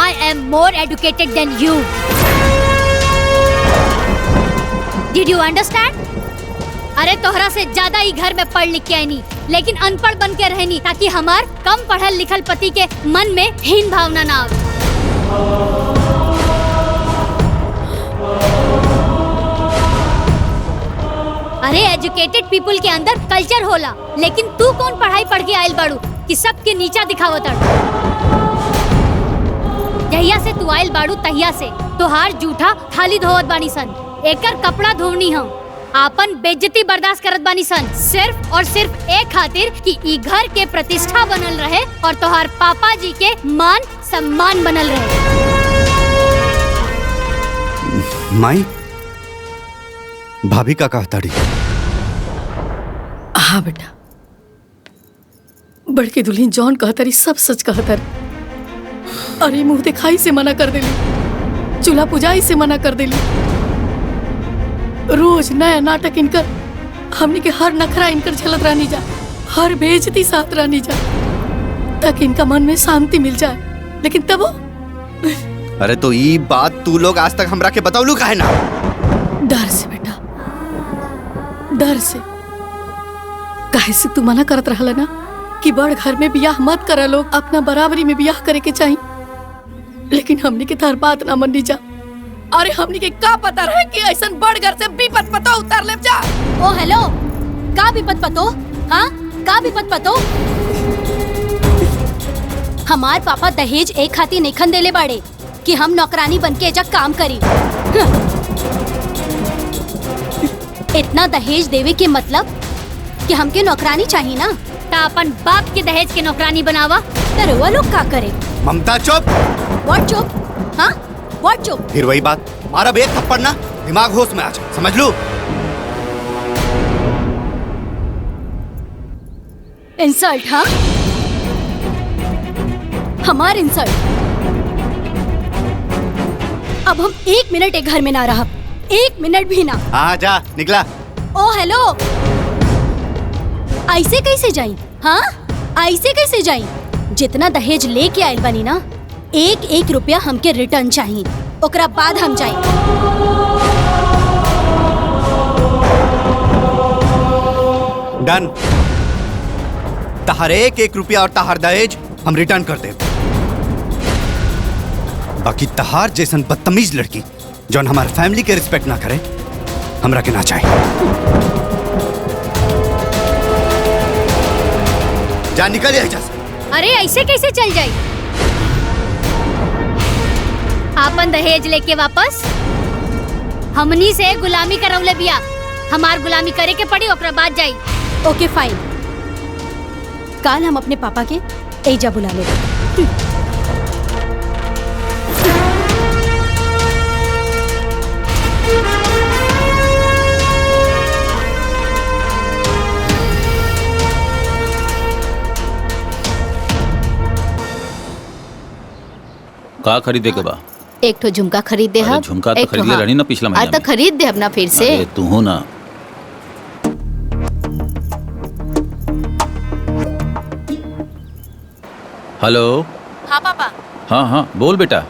I am more educated than you. Did you understand? अरे तोहरा से ज्यादा ही घर में पढ़ लिख के आई नहीं, लेकिन अनपढ़ बन के रहनी ताकि हमार कम पढ़ल लिखल पति के मन में हीन भावना ना आवे। अरे एजुकेटेड पीपल के अंदर कल्चर होला, लेकिन तू कौन पढ़ाई पढ़ के आयल बाड़ू? कि सबके नीचा दिखावत जहिया से तू आइल बाड़ू तहिया से तोहार जूठा थाली धोवत बानी सन, एकर कपड़ा धोवनी हम, आपन बेइज्जती बर्दाश्त करत बानी सन, सिर्फ और सिर्फ एक खातिर कि ई घर के प्रतिष्ठा बनल रहे और तोहार पापा जी के मान सम्मान बनल रहे। माई, भाभी का कहता डी? हाँ बेटा, बड़के दुल्हन जॉन कहतरी सब सच कहतर। अरे मुंह दिखाई से मना कर देली, चूल्हा पुजाई से मना कर देली, रोज नया नाटक इनकर, हमनी के हर नखरा इनकर झलत रहनी जा, हर बेइज्जती साथ रहनी जा, ताकि इनका मन में शांति मिल जाए। लेकिन तब अरे तो ये बात तू लोग आज तक हमरा के बतावलू काहे ना? डर से बेटा, डर से। काहे से तू मना करत रहला ना कि बड़ घर में बियाह मत करा, लोग अपना बराबरी में बियाह करे के चाहिए। लेकिन हमनी के तार बात ना मन्नी जा। अरे हमनी के का पता रहे कि ऐसन बड़ घर से विपत पतो उतार ले जा। ओ हेलो, का विपत पतो? हाँ, का विपत पतो? हमार पापा दहेज एक खाती नेखन देले बाड़े कि हम नौकरानी बनके एजा काम करी। इतना दहेज देवे के मतलब कि हमके नौकरानी चाहिए ना? ता अपन बाप के दहेज के नौकरानी बनावा। तरुआ लोग का करे? ममता चुप। व्हाट चुप? हाँ, व्हाट चुप? फिर वही बात, मारा भी एक थप्पड़ ना, दिमाग होश में आ जाए, समझ लो। इंसल्ट? हाँ, हमार इंसल्ट। अब हम 1 मिनट एक घर में ना रहा, 1 मिनट भी ना। हाँ जा, निकला। ओ हेलो, ऐसे कैसे जाई? हाँ, ऐसे कैसे जाई? जितना दहेज लेके आयल बनी ना, 1-1 रुपया हमके रिटर्न चाहिए, ओकरा बाद हम जाई। डन। तहार 1-1 रुपया और तहार दहेज हम रिटर्न कर दे। बाकी तहार जैसन बदतमीज लड़की जौन हमार फैमिली के रिस्पेक्ट ना करे, हमरा के ना चाहिए। जा, निकल यहाँ से। अरे ऐसे कैसे चल जाई? आपन दहेज लेके वापस हमनी से गुलामी करौले बिया, हमार गुलामी करे के पड़ी, ओकरा बाद जाई। ओके फाइन, काल हम अपने पापा के एजा बुला ले। का खरीदे के बा? एक ठो झुमका खरीद दे। अरे झुमका तो खरीदले रहनी ना पिछला महीना तो खरीद दे अपना फिर से। अरे तू हो ना। हेलो। हाँ पापा। हाँ हाँ बोल बेटा।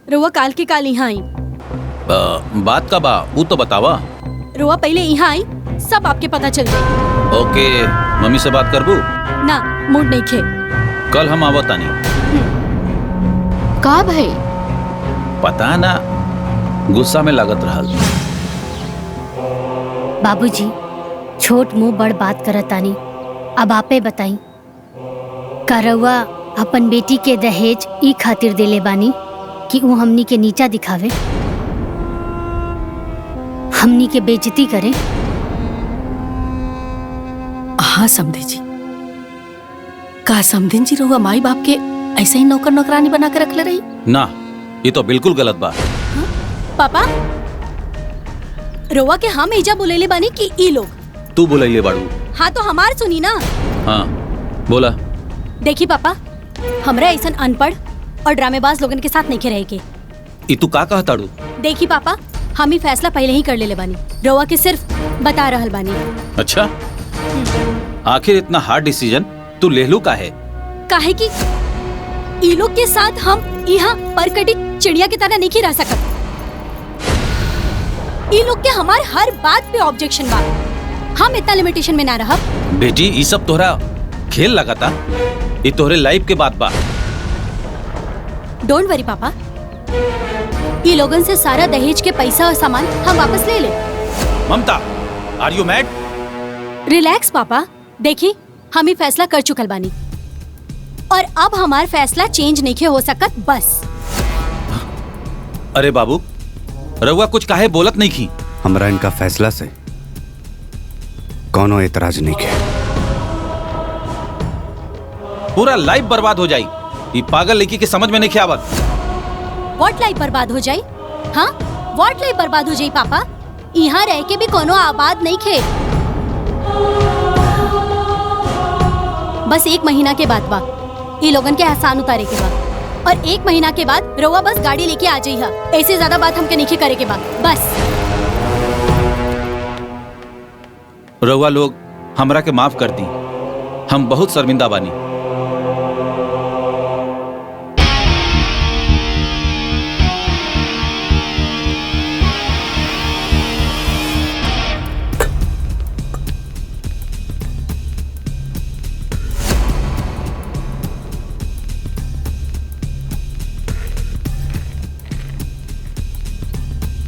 रुआ काल के काल यहाँ आई। बात का बा वो तो बतावा। रुआ पहले यहाँ आई, सब आपके पता चल गई। ओके, मम्मी से बात करबू? ना, मूड नहीं खे। कल हम आवतानी। का भाई? पता ना, गुस्सा में लागत रहल। बाबूजी, छोट मुंह बड़ बात करतानी, अब आपे बताई। का रउआ अपन बेटी के दहेज ई खातिर देले बानी कि वो हमनी के नीचा दिखावे, हमनी के बेइज्जती करे? हाँ समधे जी, का समधिन जी रहुआ माई बाप के ऐसे ही नौकर नौकरानी बना के रख ले रही? ना, ये तो बिल्कुल गलत बात। पापा, रोवा के हम एजा बोलेले बानी कि ई लोग। तू बोलैले बाड़ू। हाँ तो हमार सुनी ना। हाँ बोला। देखी पापा, हमरा ऐसन अनपढ़ और ड्रामेबाज लोगन के साथ नहीं रहे के। ई तू का कहताड़ू? देखी पापा, हम ही फैसला पहले ही कर लेले बानी, रोवा के सिर्फ बता रहल बानी। अच्छा, आखिर इतना हार्ड डिसीजन तू ले लू काहे? काहे कि ई लोग के साथ हम यहाँ परकटी चिड़िया की तरह नहीं रह सकत। ई लोग के हमार हर बात पे ऑब्जेक्शन बा, हम इतना लिमिटेशन में ना रह। बेटी, ये सब तोहरा खेल लगाता, ये तोहरे लाइफ के बात बा। डोंट वरी पापा, ई लोगन से सारा दहेज के पैसा और सामान हम वापस ले ले। ममता, आर यू मैड? रिलैक्स पापा, देखी हम ही फैसला कर चुकल बानी। और अब हमार फैसला चेंज नहीं हो सकत बस। अरे बाबू, रउआ कुछ काहे बोलत नहीं की? हमरा इनका फैसला से कौनो एतराज नहीं के। पूरा लाइफ बर्बाद हो जाई। ये पागल लड़की के समझ में नहीं आवत। व्हाट लाइफ बर्बाद हो जाई? हाँ, व्हाट लाइफ बर्बाद हो जाई पापा? यहाँ रह के भी कोनो आबाद नहीं खे। बस 1 महीना के बाद बा ये लोगन के एहसान उतारे के बाद, और 1 महीना के बाद रउआ बस गाड़ी लेके आ जाइहा। ऐसे ज्यादा बात हमके नहीं करे के बाद बस। रउआ लोग हमरा के माफ कर दी, हम बहुत शर्मिंदा बानी।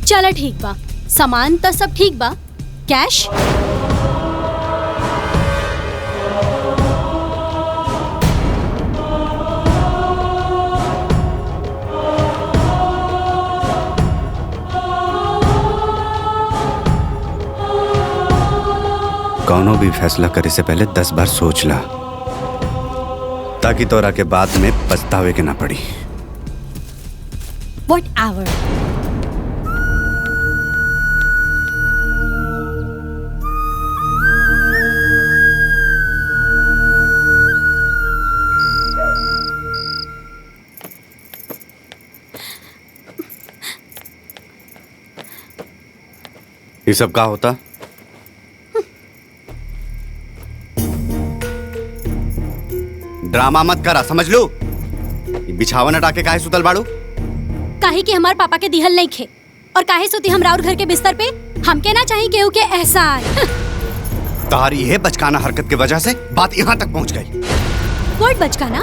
चलो ठीक बा, सामान तो सब ठीक बा। कैश कौनो भी फैसला करे से पहले 10 बार सोच ला, ताकि तोरा के बाद में पछतावे के ना पड़ी। Whatever. ये सब का होता? ड्रामा मत करा, समझ लो। बिछावन हटा के काहे सुतल बाड़ू? काहे कि हमार पापा के दिहल नहीं खे, और काहे सोती हमरा और घर के बिस्तर पे। हमके ना चाहिए केहू के एहसान। तारी ये बचकाना हरकत की वजह से बात यहाँ तक पहुँच गई। व्हाट बचकाना?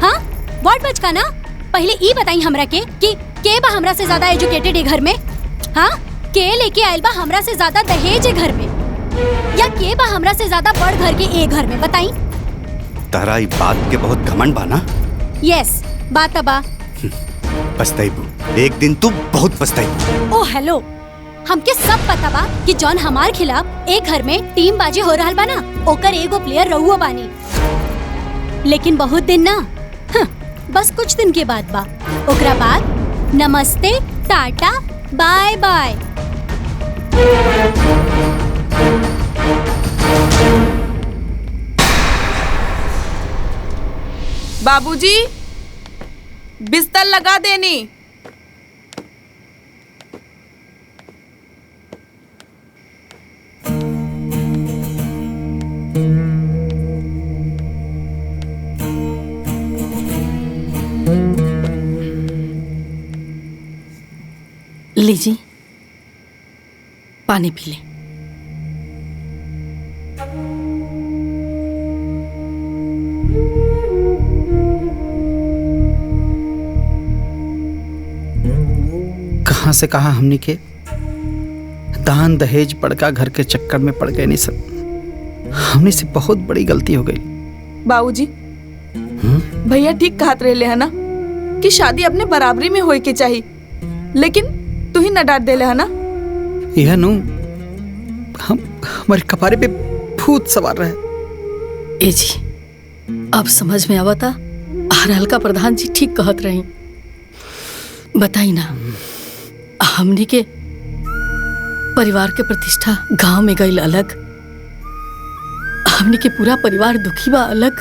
हाँ, व्हाट बचकाना? पहले ई बताई हमरा कि के बा हमरा से ज्यादा एजुकेटेड है घर में? हाँ, के लेके आयल बा हमरा से ज्यादा दहेज है घर में, या के बा हमरा से ज्यादा बड़ घर के ए घर में? बताई। तारा ई बात के बहुत घमंड बा ना? यस, बात बा। पछताइबू, एक दिन तू बहुत पछताइबू। ओ हेलो, हमके सब पता बा कि जॉन हमार खिलाफ एक घर में टीम बाजी हो रहल बा ना, ओकर एगो प्लेयर रहुआ बानी। लेकिन बहुत दिन ना, बस कुछ दिन के बाद बा। ओकरा बाद नमस्ते, टाटा, बाय बाय। बाबूजी, बिस्तर लगा देनी। लीजिए, पानी पी ले। कहां से कहां हमनी के दान दहेज बड़का घर के चक्कर में पड़ गए। नहीं सब हमने से बहुत बड़ी गलती हो गई। बाबूजी, भैया ठीक कहत रहे है ना कि शादी अपने बराबरी में होए के चाहिए, लेकिन तू ही न डांट देले है ना। यह नु हम हमारे कपारे पे भूत सवार रहे। ए जी, अब समझ में आवता। हल्का प्रधान जी ठीक कहत रही। बताई ना, हमनी के परिवार के प्रतिष्ठा गांव में गई अलग, हमनी के पूरा परिवार दुखी बा अलग,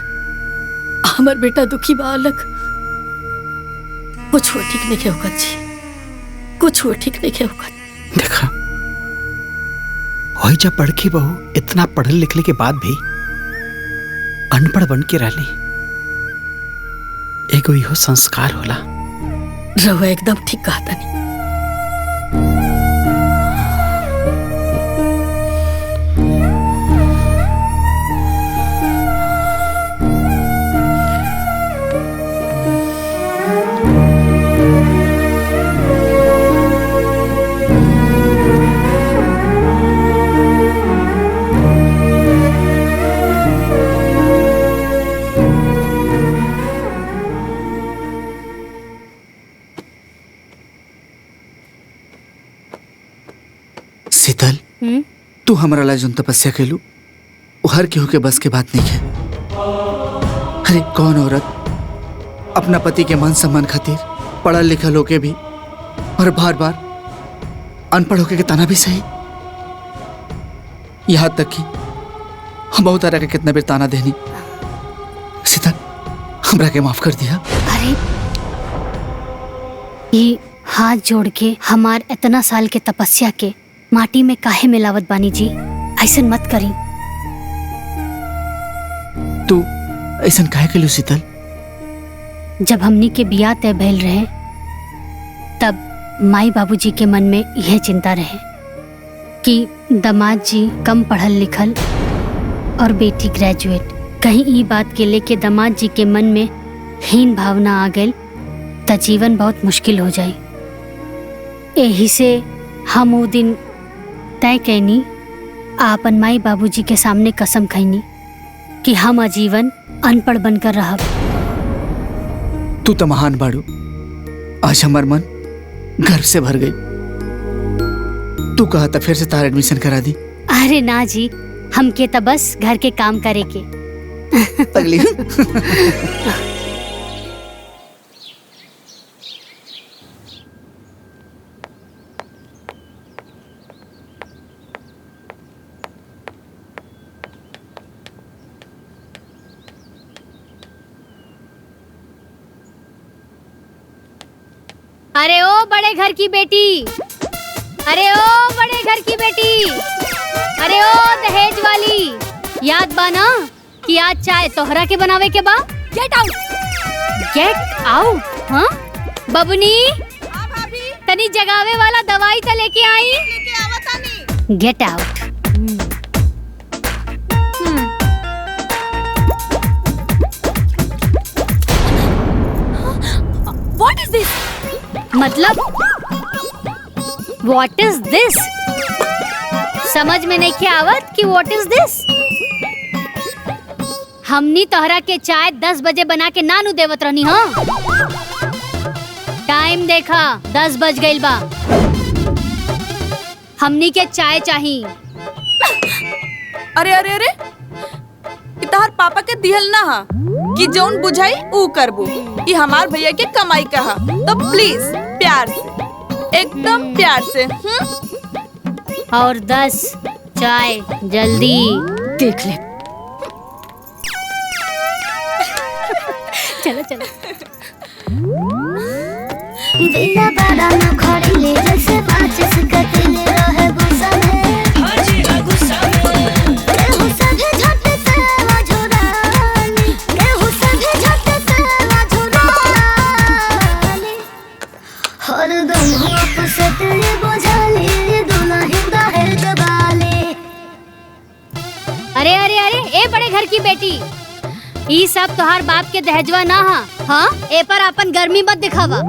हमर बेटा दुखी बा अलग। कुछ वो ठीक नहीं होगा जी, कुछ वो ठीक नहीं होगा। देखा, वही जब बड़की बहू इतना पढ़े लिखने के बाद भी अनपढ़ बन के रही, एगो इहो संस्कार होला। रहुआ एकदम ठीक कहता नहीं। तू हमारा ला जोन तपस्या कैलू वो हर केहू के बस के बात नहीं है। अरे कौन औरत अपना पति के मान सम्मान खातिर पढ़ल लिखल होके भी और बार बार अनपढ़ होके के ताना भी सही। यहाँ तक कि हम बहुत तरह के कितना बेर ताना देनी, शीतल हमरा के माफ कर दिया। अरे ये हाथ जोड़ के हमार इतना साल के तपस्या के माटी में काहे मिलावत बानी जी? ऐसन मत करी। तू ऐसन काहे कैलू शीतल? जब हमनी के बियाह तय भइल रहे तब माई बाबूजी के मन में यह चिंता रहे कि दामाद जी कम पढ़ल लिखल और बेटी ग्रेजुएट। कहीं ये बात के लेके दामाद जी के मन में हीन भावना आ गई तो जीवन बहुत मुश्किल हो जाए। यही से हम वो दिन तय कैनी आपन माई बाबूजी के सामने कसम खैनी कि हम आजीवन अनपढ़ बनकर रहब। तू तो महान बाड़ू। आज हमार मन गर्व से भर गई। तू कहा था फिर से तार एडमिशन करा दी। अरे ना जी, हमके तो बस घर के काम करे के। तगली। अरे ओ बड़े घर की बेटी, अरे ओ बड़े घर की बेटी, अरे ओ दहेज वाली, याद बाना कि आज चाय तोहरा के बनावे के बा? Get out, get out. हाँ बबुनी, तनी जगावे वाला दवाई तो लेके आई। Get out. What is this? मतलब व्हाट इज दिस? समझ में नहीं आवत कि व्हाट इज दिस? हमनी तोहरा के चाय 10 बजे बना के नानू देवत रहनी। हाँ टाइम देखा, 10 बज गइल बा। हमनी के चाय चाहिए। अरे अरे अरे, इतहार पापा के दिहल ना हा कि जौन बुझाई ऊ करबू। ये हमार भैया के कमाई कहा, तो प्लीज प्यार से, एकदम प्यार से। और 10 चाय जल्दी। देख ले। चलो चलो। दिला बड़ा न खड़ीले जैसे 5 सकतिल रहे गुस्सा में। हाजी गुस्सा में केहू सभे झट से वाझुरानी, केहू सभे झट से वाझुरानी। हर दम आप से तेरे बोझाली दुल्हन दहेज वाली। अरे अरे अरे, ए बड़े घर की बेटी, ई सब तोहार बाप के दहेजवा ना हा। हाँ ए पर अपन गर्मी मत दिखावा।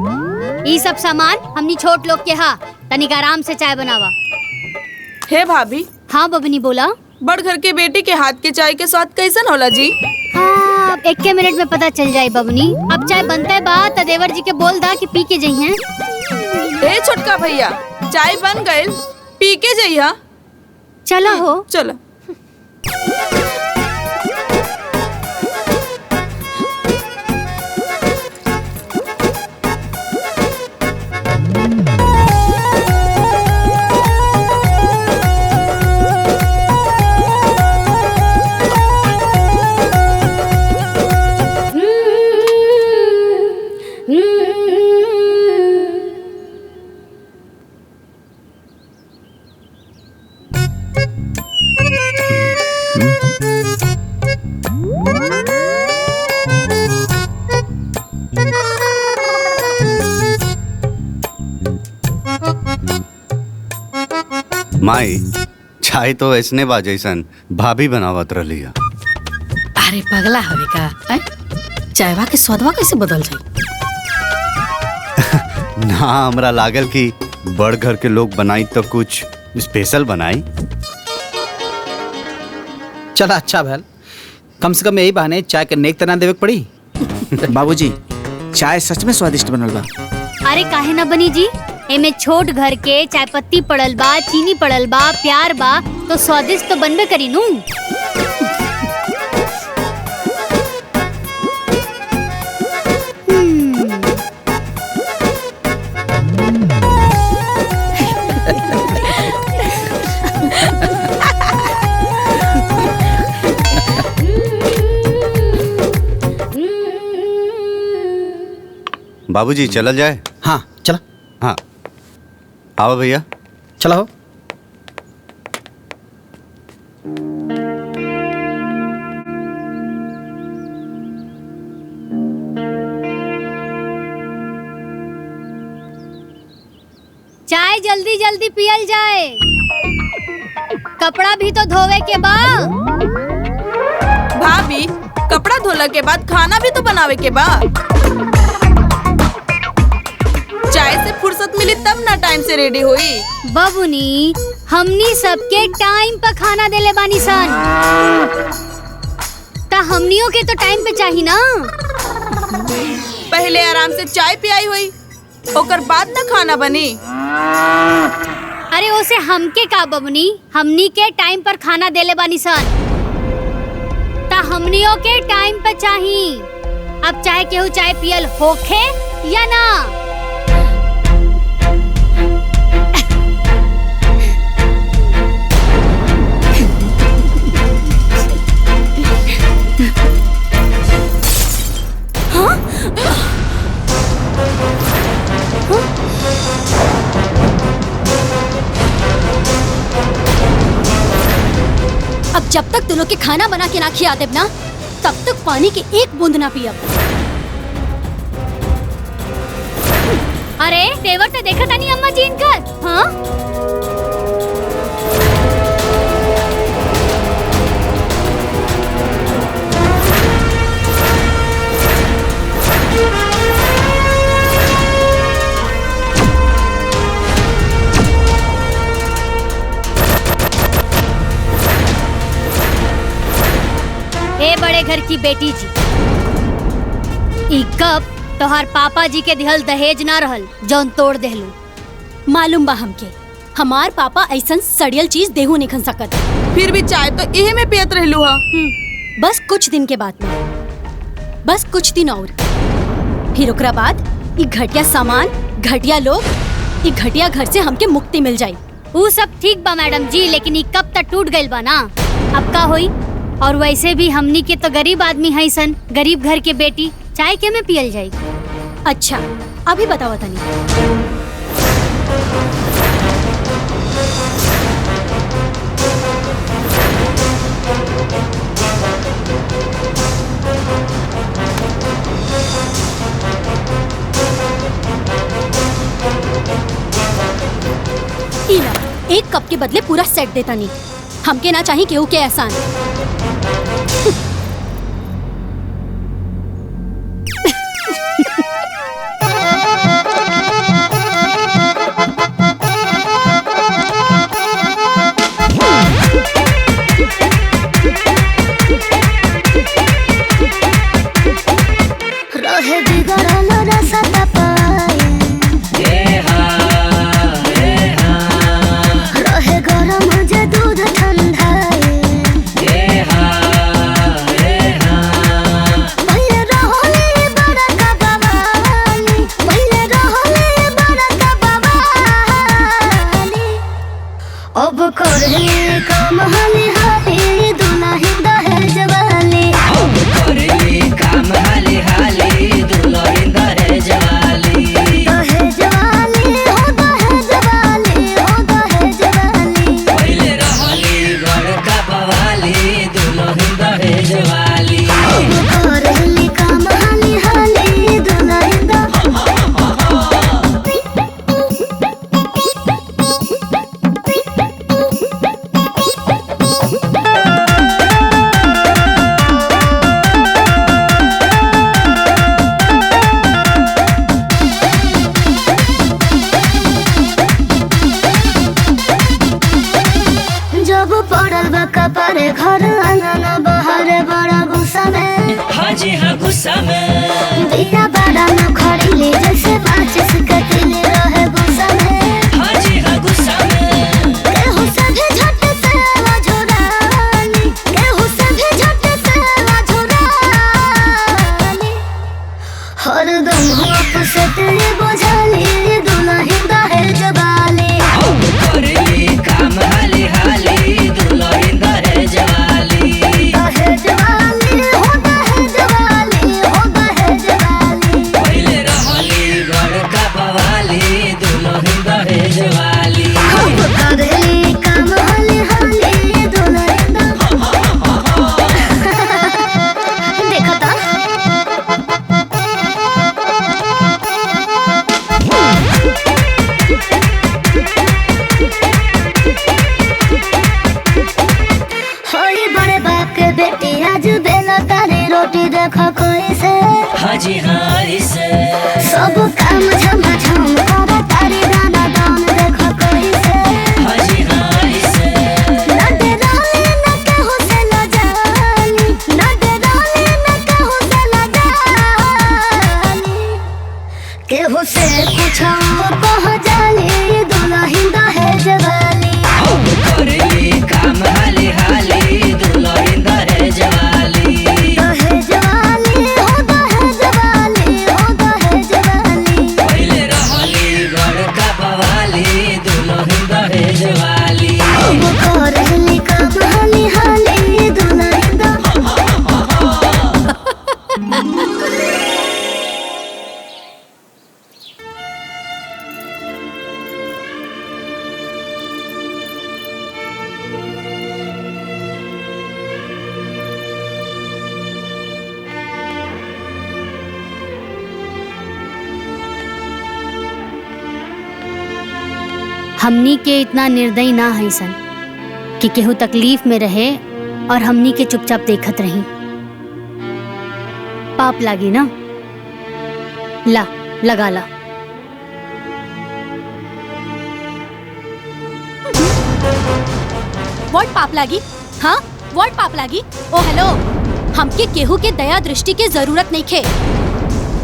ई सब सामान हमनी छोट लोग के हा। तनिक आराम से चाय बनावा। हे भाभी। हाँ बबनी बोला। बड़ घर के बेटी के हाथ के चाय के स्वाद कैसन होला जी? हाँ 1 मिनट में पता चल जाए बबनी। अब चाय बनता है बात देवर जी के बोल दा कि पी के जई हैं। ए छोटका भैया, चाय बन गइल, पी के जइहा। चलो हो। चलो। माई चाय तो ऐसने बा जैसन भाभी बनावत रही है। अरे पगला हवे का? चायवा के स्वादवा कैसे बदल जाई? ना हमरा लागल कि बड़ घर के लोग बनाई तो कुछ स्पेशल बनाई। चला अच्छा भैल, कम से कम यही बहाने चाय के नेक तना देवे पड़ी। बाबूजी चाय सच में स्वादिष्ट बनल बा। अरे काहे ना बनी जी, एमे छोट घर के चाय पत्ती पड़ल बा, चीनी पड़ल बा, प्यार बा, तो स्वादिष्ट तो बनबे करी नू। बाबूजी चला जाए। हाँ चला। हाँ आओ भैया चला हो। चाय जल्दी जल्दी पियल जाए, कपड़ा भी तो धोवे के बा। भाभी कपड़ा धोला के बाद खाना भी तो बनावे के बा। चाय से फुर्सत मिली तब ना टाइम से रेडी हुई। बबुनी हमनी सबके टाइम पर खाना देले बानी सन, ता हमनियों के तो टाइम पे चाहिए ना। पहले आराम से चाय पियाई हुई, ओकर बाद ना खाना बनी। अरे उसे हमके का बबुनी, हमनी के टाइम पर खाना देले बानी सन, ता हमनियों के टाइम पे चाहिए। अब चाहे केहू चाय पियल होखे या ना। अब जब तक तुम लोग के खाना बना के ना खिया देब ना, तब तक पानी की एक बूंद ना पियब। अरे तेवर तो देखा था नहीं अम्मा जी इनकर। हाँ ए बड़े घर की बेटी जी, ई कप तोहार पापा जी के दिहल दहेज ना रहल जौन तोड़ देहलू। मालूम बा हमके, हमार पापा ऐसन सड़ियल चीज देहू नहीं खन सकत। फिर भी चाय तो इहे में पियत रहलू हा। बस कुछ दिन के बाद में, बस कुछ दिन और, फिर ओकरा बाद ई घटिया सामान, घटिया लोग, ई घटिया घर से हमके मुक्ति मिल जाई। वो सब ठीक बा मैडम जी, लेकिन ई कब तक टूट गइल बा ना, अब का होई। और वैसे भी हमनी के तो गरीब आदमी है सन, गरीब घर के बेटी, चाय के में पियल जाई। अच्छा अभी बताओ तनी। इला, एक कप के बदले पूरा सेट देता नहीं, हमके ना चाहिए केहू के एहसान। रहे बिगड़ल रसता पाए, रहे गरम जे दूध ठंडाए, पहिले रहले बड़का बवाली, पहिले रहले बड़का बवाली, अब करे काम हाली हाली दुल्हन दहेज वाली, अब करे काम हाली हाली दुल्हन दहेज वाली, दहेज वाली हो दहेज वाली हो दहेज वाली, पहिले रहली बड़का बवाली दुल्हन दहेज वाली, अब करे काम हाली हाली दुल्हन जब पड़ल बा कपड़े घर आंगन बाहर बड़ा गुस्सा में, हाजी हाँ गुस्सा में, बिना बड़ा न खड़ी ले जैसे माचिस कतले रहे गुस्सा में, बेटी आज बेला तारी रोटी देखो कोई से हाजी हारी से सब काम झम झम करो तारी दाना दान देखो कोई से हाजी हारी से ना दे रानी ना कहू से ना जानी ना दे रानी ना कहू से ना जानी केहू से पूछो कह जानी दुल्हन दहेज वाली करेली काम हाली हाली दुल्हन दहेज वाली दहेज वाली हो दहेज वाली हो दहेज वाली पहले रहली बड़का बवाली दुल्हन दहेज वाली अब करेली काम हाली हाली दुल्हन हमनी के इतना निर्दयी ना है सन कि केहू तकलीफ में रहे और हमनी के चुपचाप देखत रही। पाप लागी ना, ला लगा ला। व्हाट पाप लागी? हाँ व्हाट पाप लागी? ओ हेलो, हमके केहू के दया दृष्टि के जरूरत नहीं खे।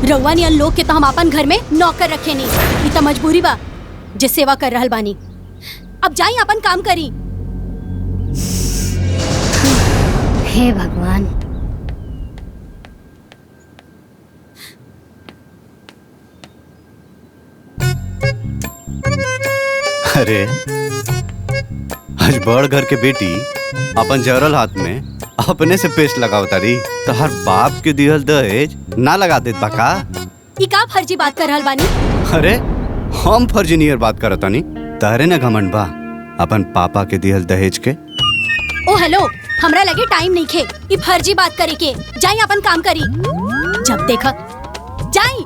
रउआ नियन लोग के तो हम अपन घर में नौकर रखे नहीं, ई तो मजबूरी बा जे सेवा कर रहल बानी। अब जाई अपन काम करी। हे भगवान, अरे आज बड़ घर के बेटी अपन जरल हाथ में अपने से पेस्ट लगाव तारी तो हर बाप के दिहल दहेज ना लगा देत बा का? ई का फर्जी बात कर रहल बानी? अरे हम फर्जी नियर बात करत तानी, तहरे न घमंड बा अपन पापा के दिहल दहेज के। ओ हेलो, हमरा लगे टाइम नहीं खे ई फर्जी बात करे के। जाई अपन काम करी। जब देखा जाई।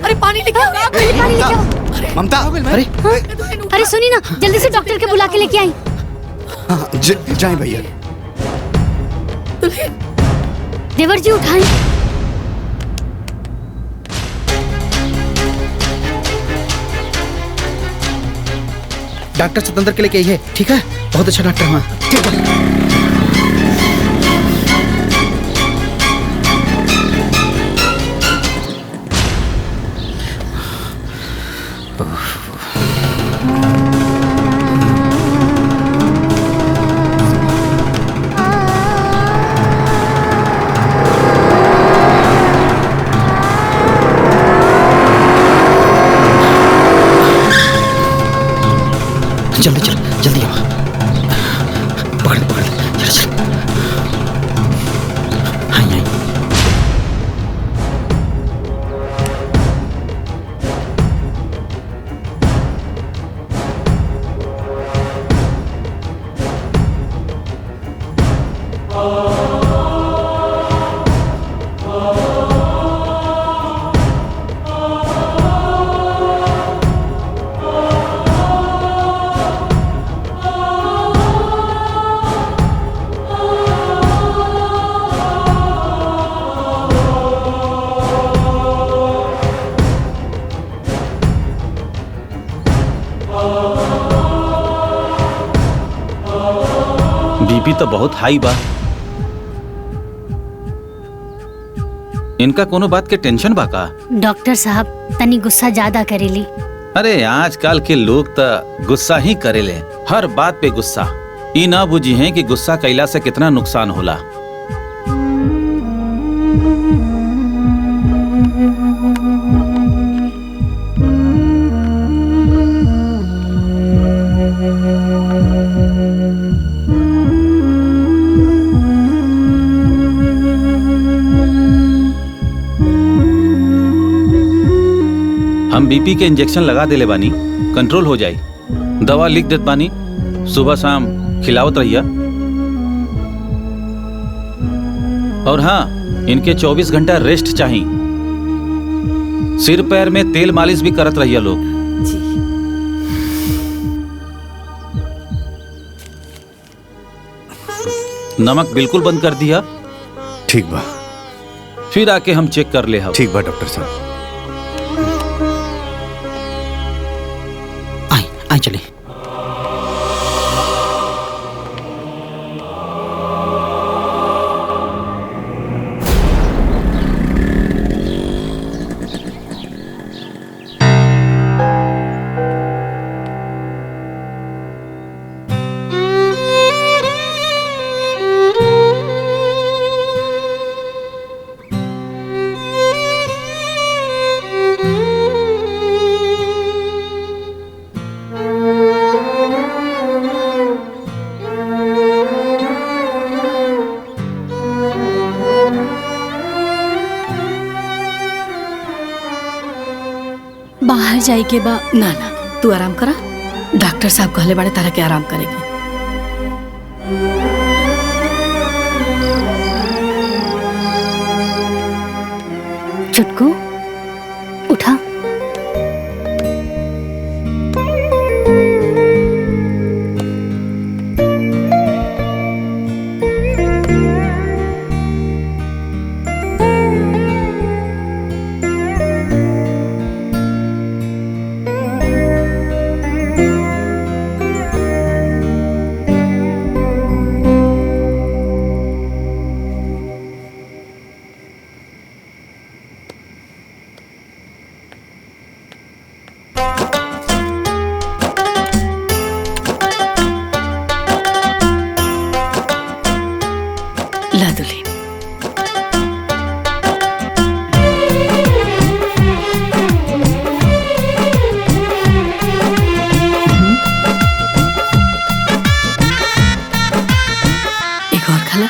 अरे पानी लेके आओ, पानी लेके आओ। ममता, अरे अरे सुनी ना, जल्दी से डॉक्टर के बुला के लेके आई। जाए भैया। देवर जी उठाएं। डॉक्टर स्वतंत्र के लिए कही है, ठीक है? बहुत अच्छा डॉक्टर हुआ। जल्दी चल, जल्दी आओ। पकड़ पकड़, चल चल। आई आई। बीपी तो बहुत हाई बा। इनका कोनो बात के टेंशन बा का? डॉक्टर साहब तनी गुस्सा ज्यादा करेली। अरे आजकल के लोग तो गुस्सा ही करेले, हर बात पे गुस्सा। ई ना बुझी है कि गुस्सा कैला से कितना नुकसान होला। हम बीपी के इंजेक्शन लगा देले बानी, कंट्रोल हो जाई। दवा लिख देत बानी, सुबह शाम खिलावत रहिया। और हाँ, इनके 24 घंटा रेस्ट चाहिए। सिर पैर में तेल मालिश भी करत रहिया लोग। नमक बिल्कुल बंद कर दिया। ठीक बा। फिर आके हम चेक कर ले। हम ठीक बा डॉक्टर साहब। आई चले। बाहर जाए के बा। ना ना, तू आराम करा। डॉक्टर साहब कहले बड़े तारा के आराम करेगी। चुटकू उठा। ला दुल्हन। एक और खाला।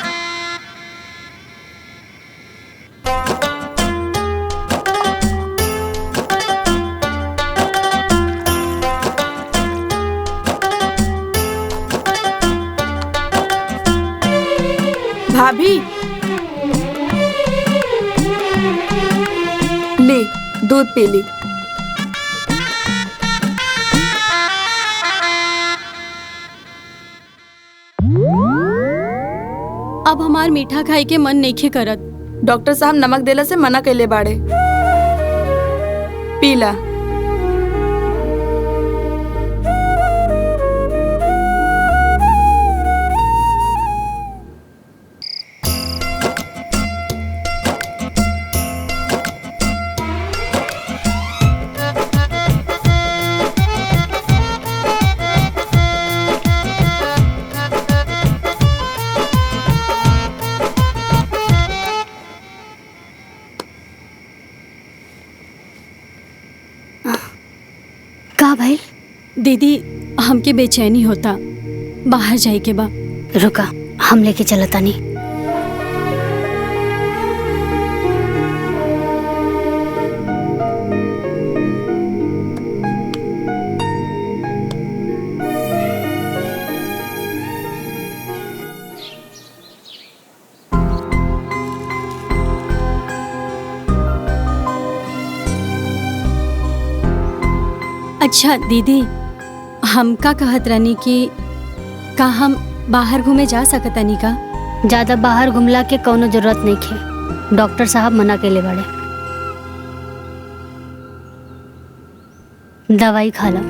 भाभी ले दूध पी ली। अब हमार मीठा खाए के मन नहीं करत। डॉक्टर साहब नमक देला से मना कैले बाड़े। पीला। का भाई? दीदी हमके बेचैनी होता, बाहर जाए के बा। रुका, हम लेके चलता नहीं। अच्छा दीदी, हम का कहत रहनी कि का हम बाहर घूमे जा सकतानी का? ज्यादा बाहर घुमला के कौनो जरूरत नहीं खे। डॉक्टर साहब मना के ले बड़े। दवाई खा ला।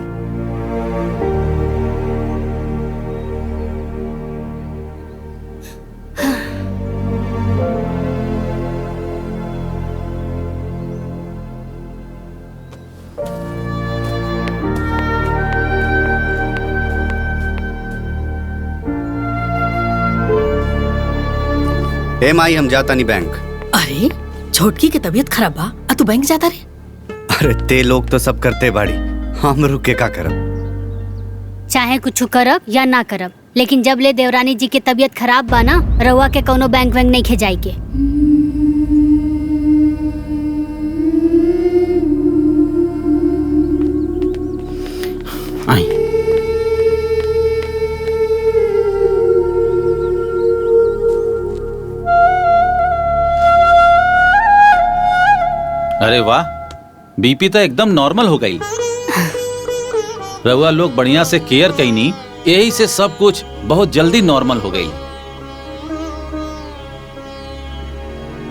माई हम जाता नहीं बैंक। अरे छोटकी के तबीयत खराब बा, आ तू बैंक जाता रे? अरे ते लोग तो सब करते बाड़ी, हम रुक के का करब? चाहे कुछ करब या ना करब, लेकिन जब ले देवरानी जी के तबीयत खराब बा ना, रउआ के कौनो बैंक वैंक नहीं खेजाई के। आई। अरे वाह, बीपी तो एकदम नॉर्मल हो गई। रउआ लोग बढ़िया से केयर कईनी, यही से सब कुछ बहुत जल्दी नॉर्मल हो गई।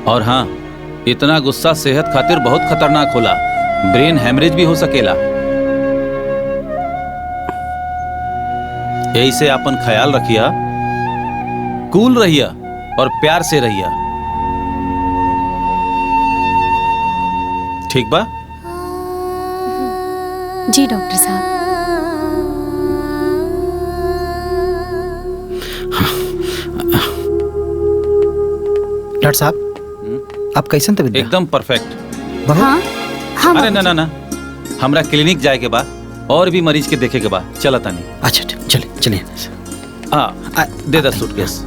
और हाँ, इतना गुस्सा सेहत खातिर बहुत खतरनाक होला, ब्रेन हेमरेज भी हो सकेला। यही से अपन ख्याल रखिया, कूल रहिया और प्यार से रहिया, ठीक बा? जी डॉक्टर साहब। डॉक्टर साहब, आप कैसन तबीयत? एकदम परफेक्ट। हाँ, हाँ अरे ना ना ना, हमरा क्लिनिक जाए के बा और भी मरीज के देखे के बा। चला तानी। अच्छा ठीक, चलिए चलिए। हाँ, दे दा सूटकेस।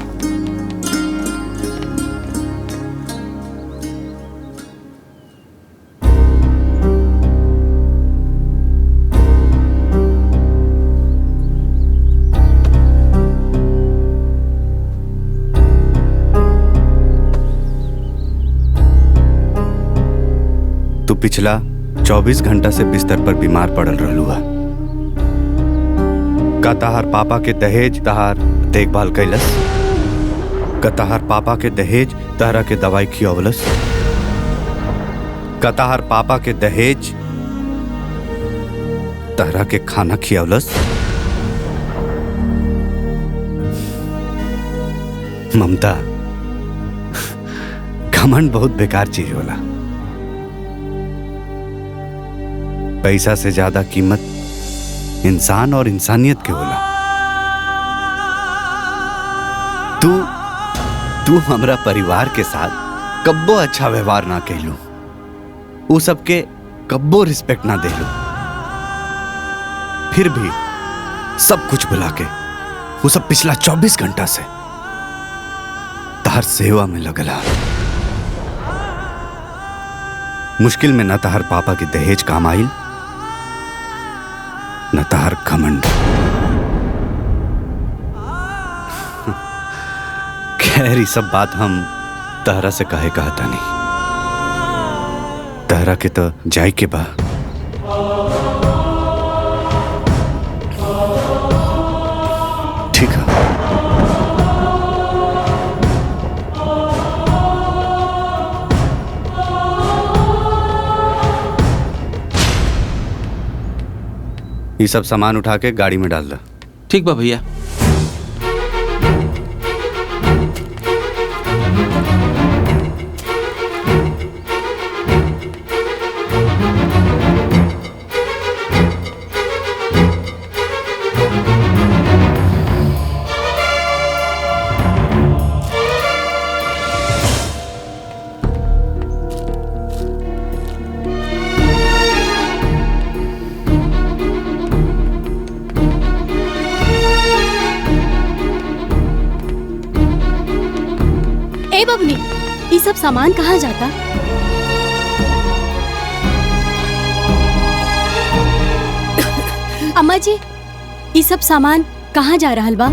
तू पिछला 24 घंटा से बिस्तर पर बीमार पड़ल रहलू है। का तहार पापा के दहेज तहार देखभाल कैलस? का तहार पापा के दहेज तहरा के दवाई खियवलस? का तहार पापा के दहेज तहरा के खाना खियवलस? ममता, घमंड बहुत बेकार चीज होला। पैसा से ज्यादा कीमत इंसान और इंसानियत के होला। तू हमरा परिवार के साथ कब्बो अच्छा व्यवहार ना कैलू, वो सबके कब्बो रिस्पेक्ट ना देलू, फिर भी सब कुछ भुला के वो सब पिछला 24 घंटा से तहर सेवा में लगला। मुश्किल में न तहर पापा की दहेज काम आइल, न तहर घमंड। खैर ये सब बात हम तहरा से कहे कहता नहीं। तहरा के तो जाए के बा। ठीक है। ये सब सामान उठा के गाड़ी में डाल दो। ठीक बा भैया। ए बबनी, ये सब सामान कहाँ जाता? अम्मा जी, ये सब सामान कहाँ जा रहल बा?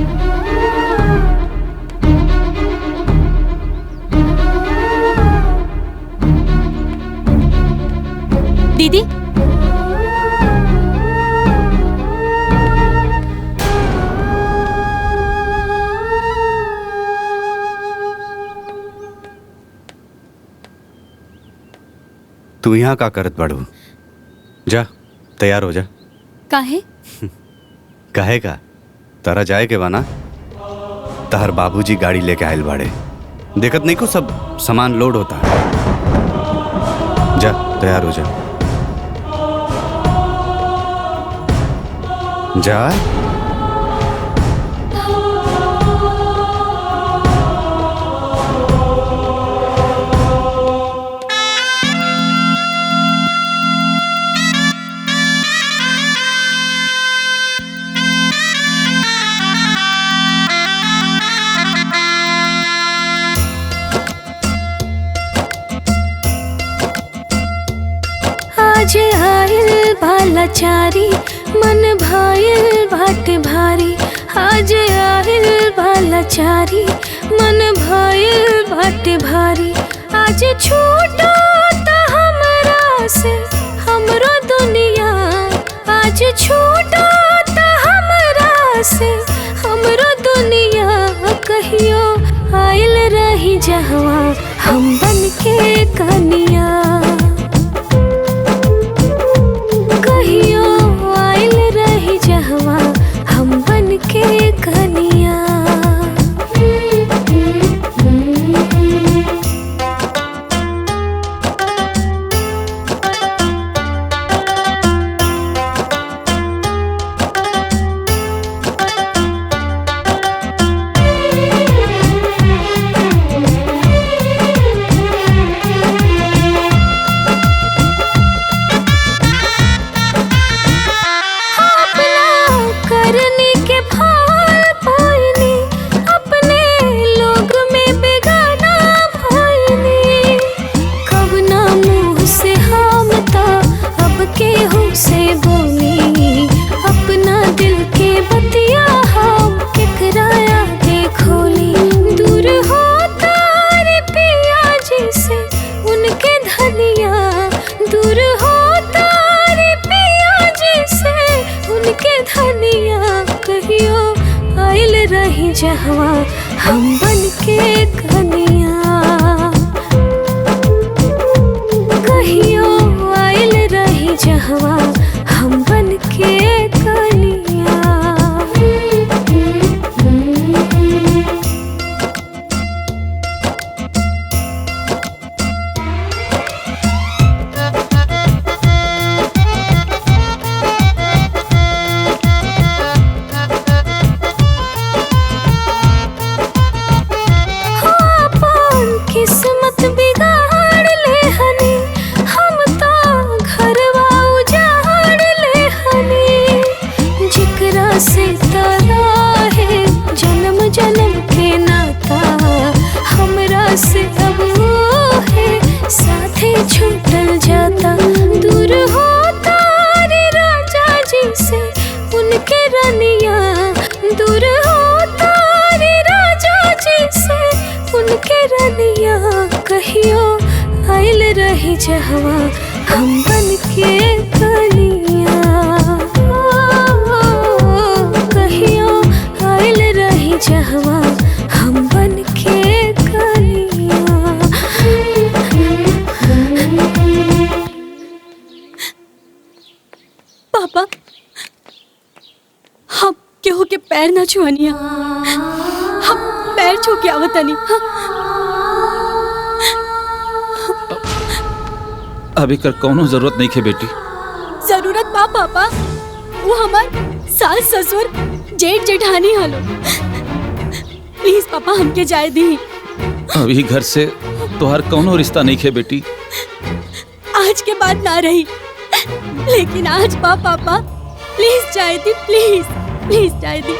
दीदी, तू यहाँ का करत बाड़ू? जा तैयार हो जा। काहे? कहे का तारा जाए के बाना, तहर बाबूजी गाड़ी लेके आयल बाड़े। देखत नहीं को सब सामान लोड होता। जा तैयार हो जा। जा। आज आइल बालाचारी मन भाईल बाटे भारी आज आहिल वाला चारी मन भाईल बाटे भारी आज छूटो त हमरा से हमरो दुनिया आज छूटो त हमरा से हमरो दुनिया कहियो आइल रही जहवा हम बन के कनिया कहियो आइल रही जहवा हम बन के कनिया जहवा हम बन के कनिया कहियो आइल रही जहवा हम बन के कनिया किस्मत बिगाड़ ले हनी हम तो घरवा उजाड़ ले हनी जिकरा से तारा है जन्म जन्म के नाता हमरा से अब वो है साथे छूटल जाता दूर हो तारे राजा जी से उनके रनिया दूर हो तारे राजा जी से उनके रनिया कहियो आइल रही जहवा हम बन के कनिया कहियो आइल रही जहवा हम बन के कनिया पापा हम केहू के पैर ना छुअनिया हम पैर छू के आवतनी अभी कर कौनो जरूरत नहीं है बेटी। जरूरत बा पापा वो हमार सास ससुर जेठ जेठानी हलो प्लीज पापा हमके जाए दी अभी घर से तोहर कौनो रिश्ता नहीं है बेटी। आज के बाद ना रही लेकिन आज बा पापा प्लीज जाए दी प्लीज प्लीज जाए दी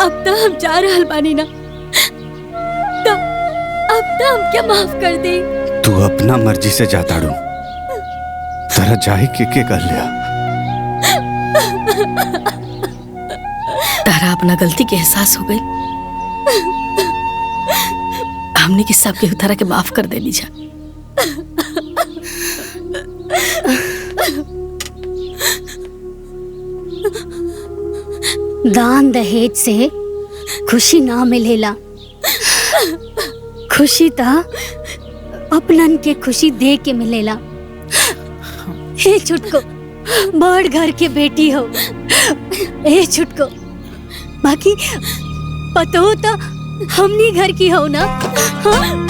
अब तो हम जा रहल बानी ना तो अब तो हम क्या माफ कर दे। तू अपना मर्जी से जाता रू, तेरा जाए के कर लिया। तारा अपना गलती के एहसास हो गई। हमने की सब के उतारा के माफ कर देनी जा। दान दहेज से खुशी ना मिलेला, खुशी ता अपनन के खुशी दे के मिलेला। हे छुटको, बड़ घर के बेटी हो। ए छुटको, बाकी पतो तो हमनी घर की हो ना। हाँ?